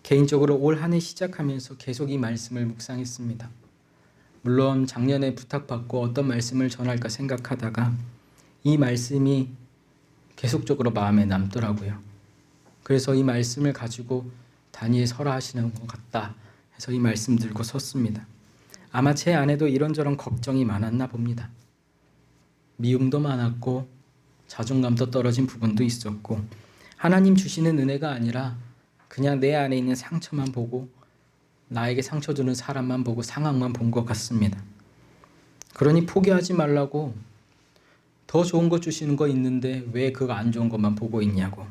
S3: 개인적으로 올 한 해 시작하면서 계속 이 말씀을 묵상했습니다. 물론 작년에 부탁받고 어떤 말씀을 전할까 생각하다가 이 말씀이 계속적으로 마음에 남더라고요. 그래서 이 말씀을 가지고 단위에 설화 하시는 것 같다 해서 이 말씀 들고 섰습니다. 아마 제 안에도 이런저런 걱정이 많았나 봅니다. 미움도 많았고 자존감도 떨어진 부분도 있었고 하나님 주시는 은혜가 아니라 그냥 내 안에 있는 상처만 보고 나에게 상처 주는 사람만 보고 상황만 본 것 같습니다. 그러니 포기하지 말라고 더 좋은 거 주시는 거 있는데 왜 그거 안 좋은 것만 보고 있냐고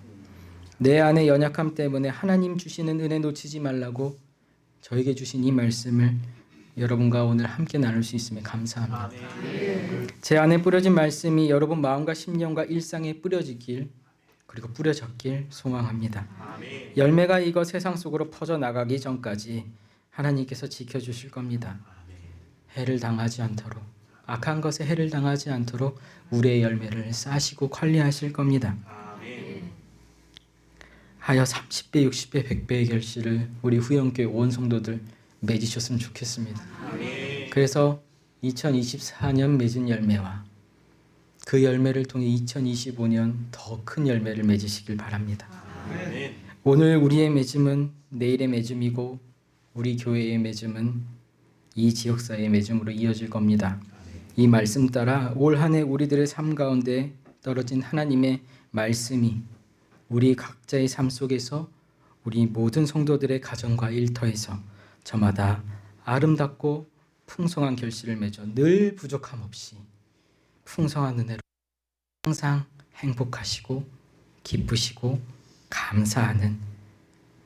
S3: 내 안의 연약함 때문에 하나님 주시는 은혜 놓치지 말라고 저에게 주신 이 말씀을 여러분과 오늘 함께 나눌 수 있음에 감사합니다. 제 안에 뿌려진 말씀이 여러분 마음과 심령과 일상에 뿌려지길 그리고 뿌려졌길 소망합니다. 열매가 익어 세상 속으로 퍼져나가기 전까지 하나님께서 지켜주실 겁니다. 해를 당하지 않도록, 악한 것에 해를 당하지 않도록 우리의 열매를 싸시고 관리하실 겁니다. 하여 30배, 60배, 100배의 결실을 우리 후영교회 온 성도들 맺으셨으면 좋겠습니다. 그래서 2024년 맺은 열매와 그 열매를 통해 2025년 더 큰 열매를 맺으시길 바랍니다. 오늘 우리의 맺음은 내일의 맺음이고 우리 교회의 맺음은 이 지역사회의 맺음으로 이어질 겁니다. 이 말씀 따라 올 한 해 우리들의 삶 가운데 떨어진 하나님의 말씀이 우리 각자의 삶 속에서 우리 모든 성도들의 가정과 일터에서 저마다 아름답고 풍성한 결실을 맺어 늘 부족함 없이 풍성한 은혜로 항상 행복하시고 기쁘시고 감사하는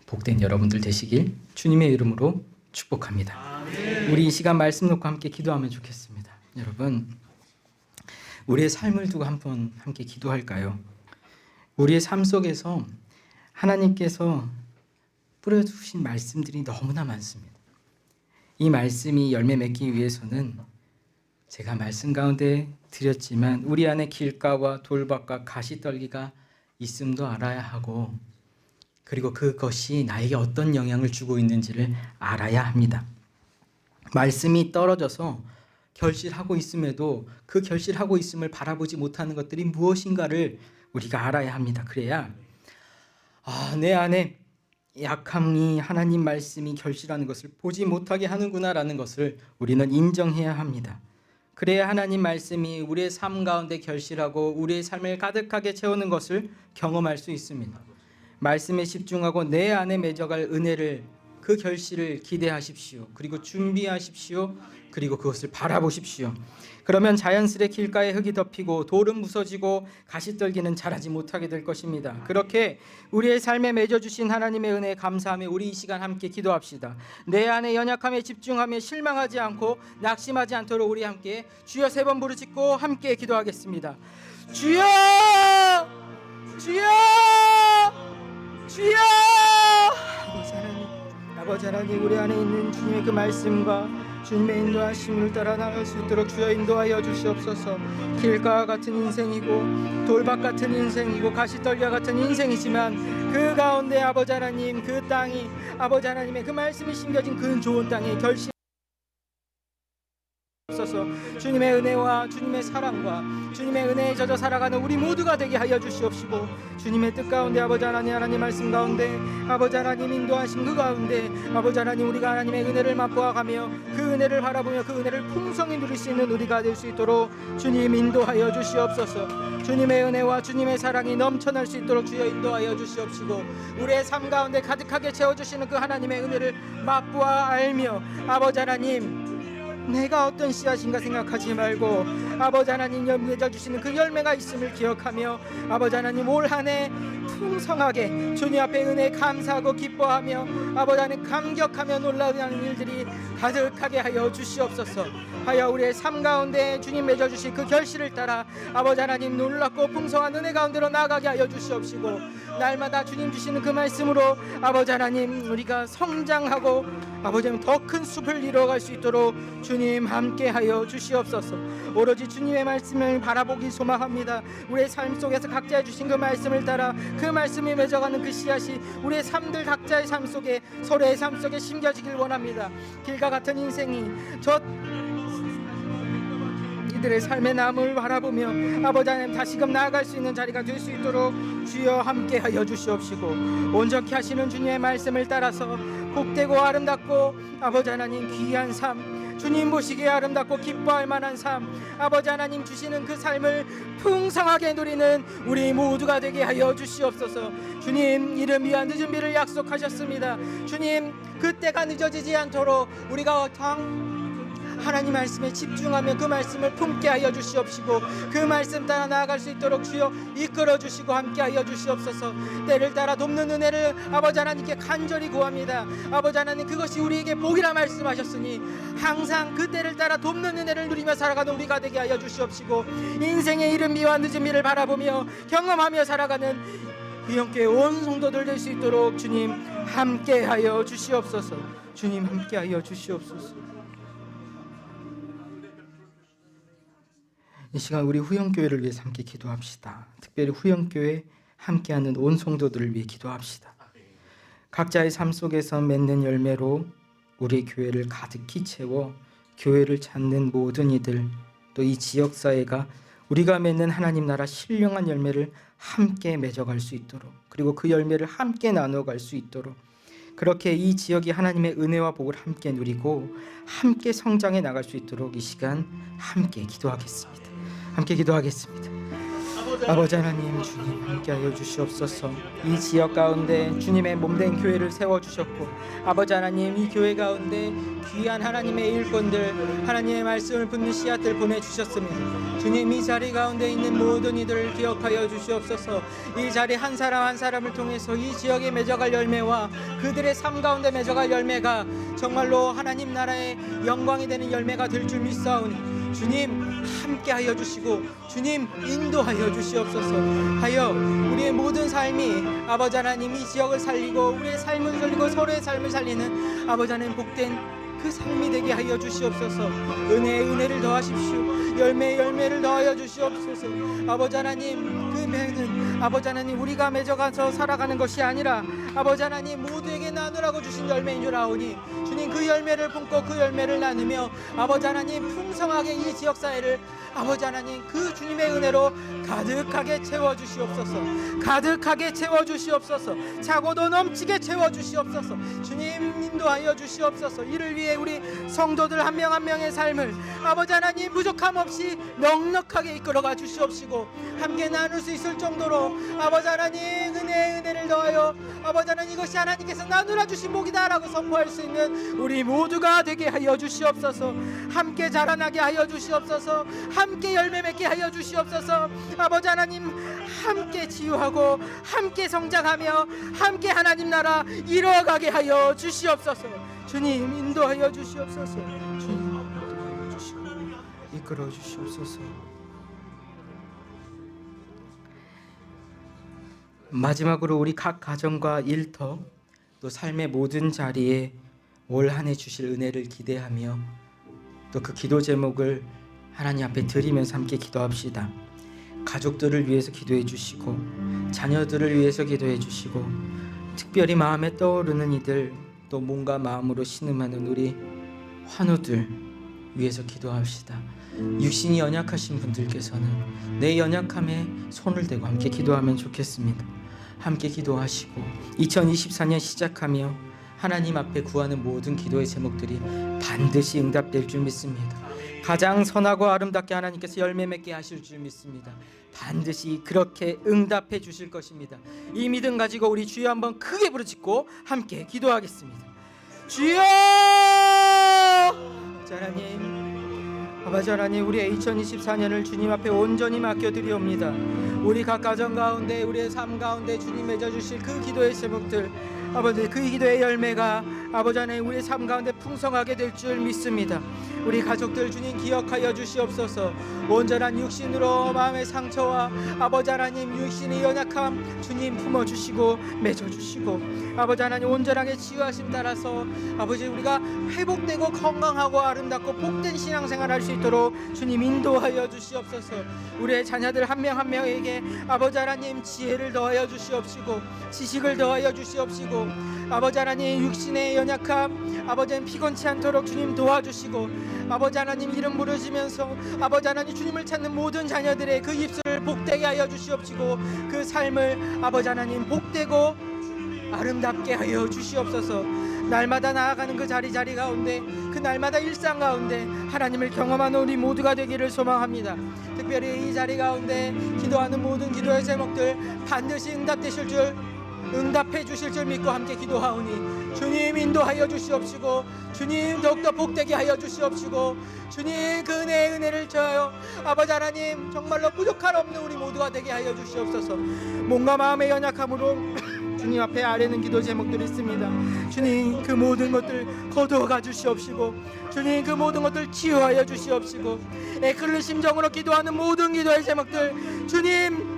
S3: 복된 여러분들 되시길 주님의 이름으로 축복합니다. 우리 이 시간 말씀 놓고 함께 기도하면 좋겠습니다. 여러분, 우리의 삶을 두고 한번 함께 기도할까요? 우리의 삶 속에서 하나님께서 뿌려주신 말씀들이 너무나 많습니다. 이 말씀이 열매 맺기 위해서는 제가 말씀 가운데 드렸지만 우리 안에 길가와 돌밭과 가시떨기가 있음도 알아야 하고 그리고 그것이 나에게 어떤 영향을 주고 있는지를 알아야 합니다. 말씀이 떨어져서 결실하고 있음에도 그 결실하고 있음을 바라보지 못하는 것들이 무엇인가를 우리가 알아야 합니다. 그래야 내 안에 약함이 하나님 말씀이 결실하는 것을 보지 못하게 하는구나라는 것을 우리는 인정해야 합니다. 그래야 하나님 말씀이 우리의 삶 가운데 결실하고 우리의 삶을 가득하게 채우는 것을 경험할 수 있습니다. 말씀에 집중하고 내 안에 맺어갈 은혜를 그 결실을 기대하십시오. 그리고 준비하십시오. 그리고 그것을 바라보십시오. 그러면 자연스레 길가에 흙이 덮이고 돌은 부서지고 가시떨기는 자라지 못하게 될 것입니다. 그렇게 우리의 삶에 맺어주신 하나님의 은혜에 감사하며 우리 이 시간 함께 기도합시다. 내 안에 연약함에 집중하며 실망하지 않고 낙심하지 않도록 우리 함께 주여 3번 부르짖고 함께 기도하겠습니다. 주여! 주여! 주여! 아버지 하나님, 우리 안에 있는 주님의 그 말씀과 주님의 인도하심을 따라 나갈 수 있도록 주여 인도하여 주시옵소서. 길가와 같은 인생이고 돌밭 같은 인생이고 가시떨기와 같은 인생이지만 그 가운데 아버지 하나님, 그 땅이 아버지 하나님의 그 말씀이 심겨진 그 좋은 땅에 결실 없어서 주님의 은혜와 주님의 사랑과 주님의 은혜에 젖어 살아가는 우리 모두가 되게 하여 주시옵시고, 주님의 뜻 가운데 아버지 하나님 말씀 가운데 아버지 하나님 인도하신 그 가운데 아버지 하나님 우리가 하나님의 은혜를 맛보아가며 그 은혜를 바라보며 그 은혜를 풍성히 누릴 수 있는 우리가 될 수 있도록 주님 인도하여 주시옵소서. 주님의 은혜와 주님의 사랑이 넘쳐날 수 있도록 주여 인도하여 주시옵시고, 우리의 삶 가운데 가득하게 채워주시는 그 하나님의 은혜를 맛보아 알며 아버지 하나님 내가 어떤 씨앗인가 생각하지 말고 아버지 하나님 맺어주시는 그 열매가 있음을 기억하며 아버지 하나님 올 한 해 풍성하게 주님 앞에 은혜에 감사하고 기뻐하며 아버지 하나님 감격하며 놀라운 일들이 가득하게 하여 주시옵소서. 하여 우리의 삶 가운데 주님 맺어주신 그 결실을 따라 아버지 하나님 놀랍고 풍성한 은혜 가운데로 나아가게 하여 주시옵시고, 날마다 주님 주시는 그 말씀으로 아버지 하나님 우리가 성장하고 아버지 하나님 더 큰 숲을 이루어갈 수 있도록 주님 함께 하여 주시옵소서. 오로지 주님의 말씀을 바라보기 소망합니다. 우리의 삶 속에서 각자 주신 그 말씀을 따라 그 말씀이 맺어가는 그 씨앗이 우리의 삶들 각자의 삶 속에 서로의 삶 속에 심겨지길 원합니다. 길과 같은 인생이 이들의 삶의 나무를 바라보며 아버지 하나님 다시금 나아갈 수 있는 자리가 될 수 있도록 주여 함께 하여 주시옵시고, 온전케 하시는 주님의 말씀을 따라서 복되고 아름답고 아버지 하나님 귀한 삶, 주님 보시기에 아름답고 기뻐할 만한 삶, 아버지 하나님 주시는 그 삶을 풍성하게 누리는 우리 모두가 되게 하여 주시옵소서. 주님 이름 위한 늦은 비를 약속하셨습니다. 주님 그때가 늦어지지 않도록 우리가 하나님 말씀에 집중하며 그 말씀을 품게 하여 주시옵시고 그 말씀 따라 나아갈 수 있도록 주여 이끌어 주시고 함께 하여 주시옵소서. 때를 따라 돕는 은혜를 아버지 하나님께 간절히 구합니다. 아버지 하나님, 그것이 우리에게 복이라 말씀하셨으니 항상 그 때를 따라 돕는 은혜를 누리며 살아가는 우리가 되게 하여 주시옵시고 인생의 이른 비와 늦은 비를 바라보며 경험하며 살아가는 위원교회 온 성도들 될 수 있도록 주님 함께하여 주시옵소서. 주님 함께하여 주시옵소서. 이 시간 우리 후영교회를 위해서 함께 기도합시다. 특별히 후영교회 함께하는 온 성도들을 위해 기도합시다. 각자의 삶 속에서 맺는 열매로 우리 교회를 가득히 채워 교회를 찾는 모든 이들, 또 이 지역사회가 우리가 맺는 하나님 나라 신령한 열매를 함께 맺어갈 수 있도록, 그리고 그 열매를 함께 나눠갈 수 있도록, 그렇게 이 지역이 하나님의 은혜와 복을 함께 누리고 함께 성장해 나갈 수 있도록 이 시간 함께 기도하겠습니다. 함께 기도하겠습니다. 아버지 하나님, 주님 함께하여 주시옵소서. 이 지역 가운데 주님의 몸된 교회를 세워주셨고, 아버지 하나님, 이 교회 가운데 귀한 하나님의 일꾼들, 하나님의 말씀을 붙는 씨앗들 보내주셨습니다. 주님, 이 자리 가운데 있는 모든 이들을 기억하여 주시옵소서. 이 자리 한 사람 한 사람을 통해서 이 지역에 맺어갈 열매와 그들의 삶 가운데 맺어갈 열매가 정말로 하나님 나라의 영광이 되는 열매가 될 줄 믿사오니 주님 함께하여 주시고 주님 인도하여 주시옵소서. 하여 우리의 모든 삶이 아버지 하나님 이 지역을 살리고 우리의 삶을 살리고 서로의 삶을 살리는 아버지 하나님 복된 그 삶이 되게 하여 주시옵소서. 은혜에 은혜를 더하십시오. 열매에 열매를 더하여 주시옵소서. 아버지 하나님, 그 매는 아버지 하나님 우리가 맺어가서 살아가는 것이 아니라 아버지 하나님 모두에게 나누라고 주신 열매인 줄 아오니 주님 그 열매를 품고 그 열매를 나누며 아버지 하나님 풍성하게 이 지역사회를 아버지 하나님 그 주님의 은혜로 가득하게 채워주시옵소서. 가득하게 채워주시옵소서. 차고도 넘치게 채워주시옵소서. 주님 인도하여 주시옵소서. 이를 위해 우리 성도들 한 명 한 명의 삶을 아버지 하나님 부족함 없이 넉넉하게 이끌어가 주시옵시고 함께 나눌 수 있을 정도로 아버지 하나님 은혜를 더하여 아버지 하나님 이것이 하나님께서 나누라 주신 복이다라고 선포할 수 있는 우리 모두가 되게 하여 주시옵소서. 함께 자라나게 하여 주시옵소서. 함께 열매 맺게 하여 주시옵소서. 아버지 하나님 함께 치유하고 함께 성장하며 함께 하나님 나라 이루어가게 하여 주시옵소서. 주님 인도하여 주시옵소서. 주님 인도하여 주시고 이끌어 주시옵소서. 마지막으로 우리 각 가정과 일터 또 삶의 모든 자리에 올 한 해 주실 은혜를 기대하며 또 그 기도 제목을 하나님 앞에 드리면서 함께 기도합시다. 가족들을 위해서 기도해 주시고 자녀들을 위해서 기도해 주시고 특별히 마음에 떠오르는 이들 또 몸과 마음으로 신음하는 우리 환우들 위해서 기도합시다. 육신이 연약하신 분들께서는 내 연약함에 손을 대고 함께 기도하면 좋겠습니다. 함께 기도하시고 2024년 시작하며 하나님 앞에 구하는 모든 기도의 제목들이 반드시 응답될 줄 믿습니다. 가장 선하고 아름답게 하나님께서 열매 맺게 하실 줄 믿습니다. 반드시 그렇게 응답해 주실 것입니다. 이 믿음 가지고 우리 주여 한번 크게 부르짖고 함께 기도하겠습니다. 주여! 아버지 하나님, 우리의 2024년을 주님 앞에 온전히 맡겨드리옵니다. 우리 각 가정 가운데 우리의 삶 가운데 주님 맺어주실 그 기도의 제목들 아버지 그 기도의 열매가 아버지 하나님 우리의 삶 가운데 풍성하게 될 줄 믿습니다. 우리 가족들 주님 기억하여 주시옵소서. 온전한 육신으로 마음의 상처와 아버지 하나님 육신의 연약함 주님 품어주시고 맺어주시고 아버지 하나님 온전하게 치유하심 따라서 아버지 우리가 회복되고 건강하고 아름답고 복된 신앙생활 할 수 있도록 주님 인도하여 주시옵소서. 우리의 자녀들 한 명 한 명에게 아버지 하나님 지혜를 더하여 주시옵시고 지식을 더하여 주시옵시고 아버지 하나님 육신의 연약함 아버지 피곤치 않도록 주님 도와주시고 아버지 하나님 이름 부르시면서 아버지 하나님 주님을 찾는 모든 자녀들의 그 입술을 복되게 하여 주시옵시고 그 삶을 아버지 하나님 복되고 아름답게 하여 주시옵소서. 날마다 나아가는 그 자리 가운데 그 날마다 일상 가운데 하나님을 경험하는 우리 모두가 되기를 소망합니다. 특별히 이 자리 가운데 기도하는 모든 기도의 제목들 반드시 응답되실 줄 응답해 주실 줄 믿고 함께 기도하오니 주님 인도하여 주시옵시고 주님 더욱더 복되게 하여 주시옵시고 주님 그 은혜를 저하여 아버지 하나님 정말로 부족할 없는 우리 모두가 되게 하여 주시옵소서. 몸과 마음의 연약함으로 주님 앞에 아뢰는 기도 제목들이 있습니다. 주님 그 모든 것들 거두어가 주시옵시고 주님 그 모든 것들 치유하여 주시옵시고 애끓는 심정으로 기도하는 모든 기도의 제목들 주님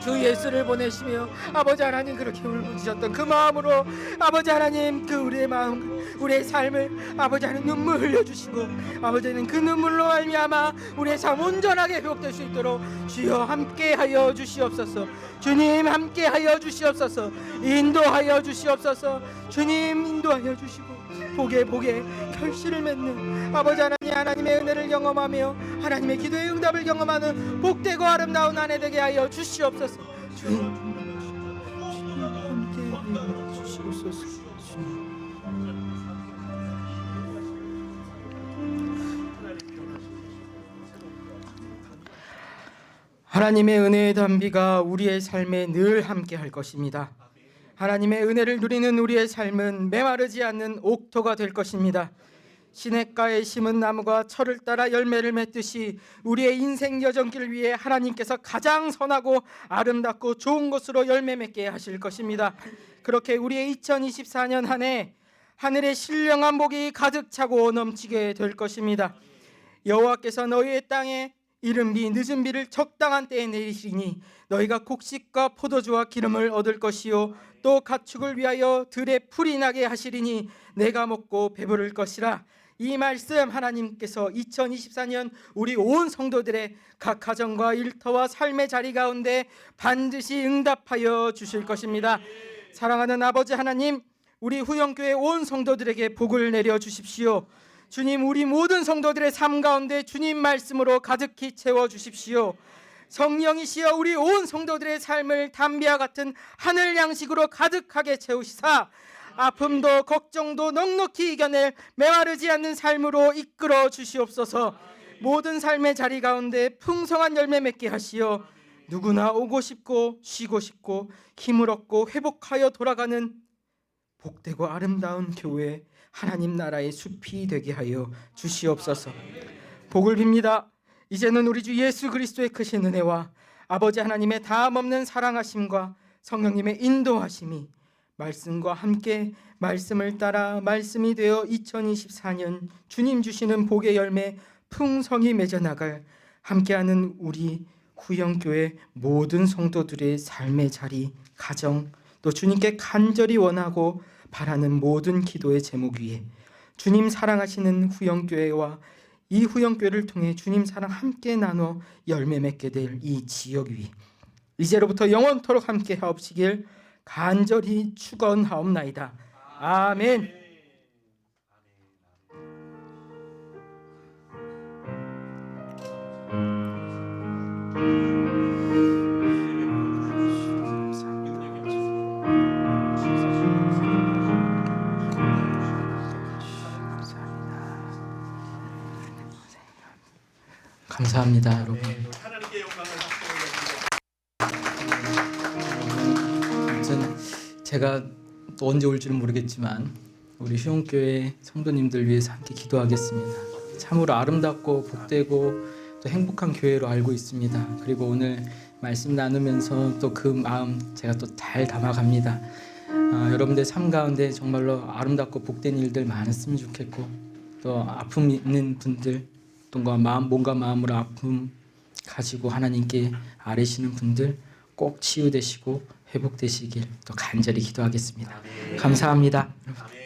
S3: 주 예수를 보내시며 아버지 하나님 그렇게 울부짖었던 그 마음으로 아버지 하나님 그 우리의 마음 우리의 삶을 아버지 하나님 눈물 흘려주시고 아버지는 그 눈물로 말미암아 우리의 삶 온전하게 회복될 수 있도록 주여 함께하여 주시옵소서. 주님 함께하여 주시옵소서. 인도하여 주시옵소서. 주님 인도하여 주시고 복에 결실을 맺는 아버지 하나님의 은혜를 경험하며 하나님의 기도의 응답을 경험하는 복되고 아름다운 한 해 되게 하여 주시옵소서. 주님 함께하여 주시옵소서. 하나님의 은혜의 단비가 우리의 삶에 늘 함께할 것입니다. 하나님의 은혜를 누리는 우리의 삶은 메마르지 않는 옥토가 될 것입니다. 시냇가에 심은 나무가 철을 따라 열매를 맺듯이 우리의 인생 여정길 위에 하나님께서 가장 선하고 아름답고 좋은 것으로 열매 맺게 하실 것입니다. 그렇게 우리의 2024년 한 해 하늘의 신령한 복이 가득 차고 넘치게 될 것입니다. 여호와께서 너희의 땅에 이른 비 늦은 비를 적당한 때에 내리시니 너희가 곡식과 포도주와 기름을 얻을 것이요 또 가축을 위하여 들에 풀이 나게 하시리니 내가 먹고 배부를 것이라. 이 말씀 하나님께서 2024년 우리 온 성도들의 각 가정과 일터와 삶의 자리 가운데 반드시 응답하여 주실 것입니다. 사랑하는 아버지 하나님, 우리 후영교회 온 성도들에게 복을 내려 주십시오. 주님, 우리 모든 성도들의 삶 가운데 주님 말씀으로 가득히 채워 주십시오. 성령이시여 우리 온 성도들의 삶을 담비와 같은 하늘 양식으로 가득하게 채우시사 아픔도 걱정도 넉넉히 이겨낼 메마르지 않는 삶으로 이끌어 주시옵소서. 모든 삶의 자리 가운데 풍성한 열매 맺게 하시어 누구나 오고 싶고 쉬고 싶고 힘을 얻고 회복하여 돌아가는 복되고 아름다운 교회 하나님 나라의 숲이 되게 하여 주시옵소서. 복을 빕니다. 이제는 우리 주 예수 그리스도의 크신 은혜와 아버지 하나님의 다함없는 사랑하심과 성령님의 인도하심이 말씀과 함께 말씀을 따라 말씀이 되어 2024년 주님 주시는 복의 열매 풍성히 맺어나갈 함께하는 우리 후영교회 모든 성도들의 삶의 자리, 가정, 또 주님께 간절히 원하고 바라는 모든 기도의 제목 위에 주님 사랑하시는 후영교회와 이 후영교회를 통해 주님 사랑 함께 나눠 열매 맺게 될 이 지역 위에 이제로부터 영원토록 함께 하옵시길 간절히 축원하옵나이다. 아멘. 감사합니다, 여러분.
S4: 하나님께 영광을
S3: 제가 또 언제 올지는 모르겠지만 우리 휴영교회 성도님들 위해서 함께 기도하겠습니다. 참으로 아름답고 복되고 또 행복한 교회로 알고 있습니다. 그리고 오늘 말씀 나누면서 또 그 마음 제가 또 잘 담아갑니다. 여러분들 삶 가운데 정말로 아름답고 복된 일들 많았으면 좋겠고 또 아픔 있는 분들 몸과 마음으로 아픔 가지고 하나님께 아뢰시는 분들 꼭 치유되시고 회복되시길 또 간절히 기도하겠습니다. 감사합니다.
S4: 아멘.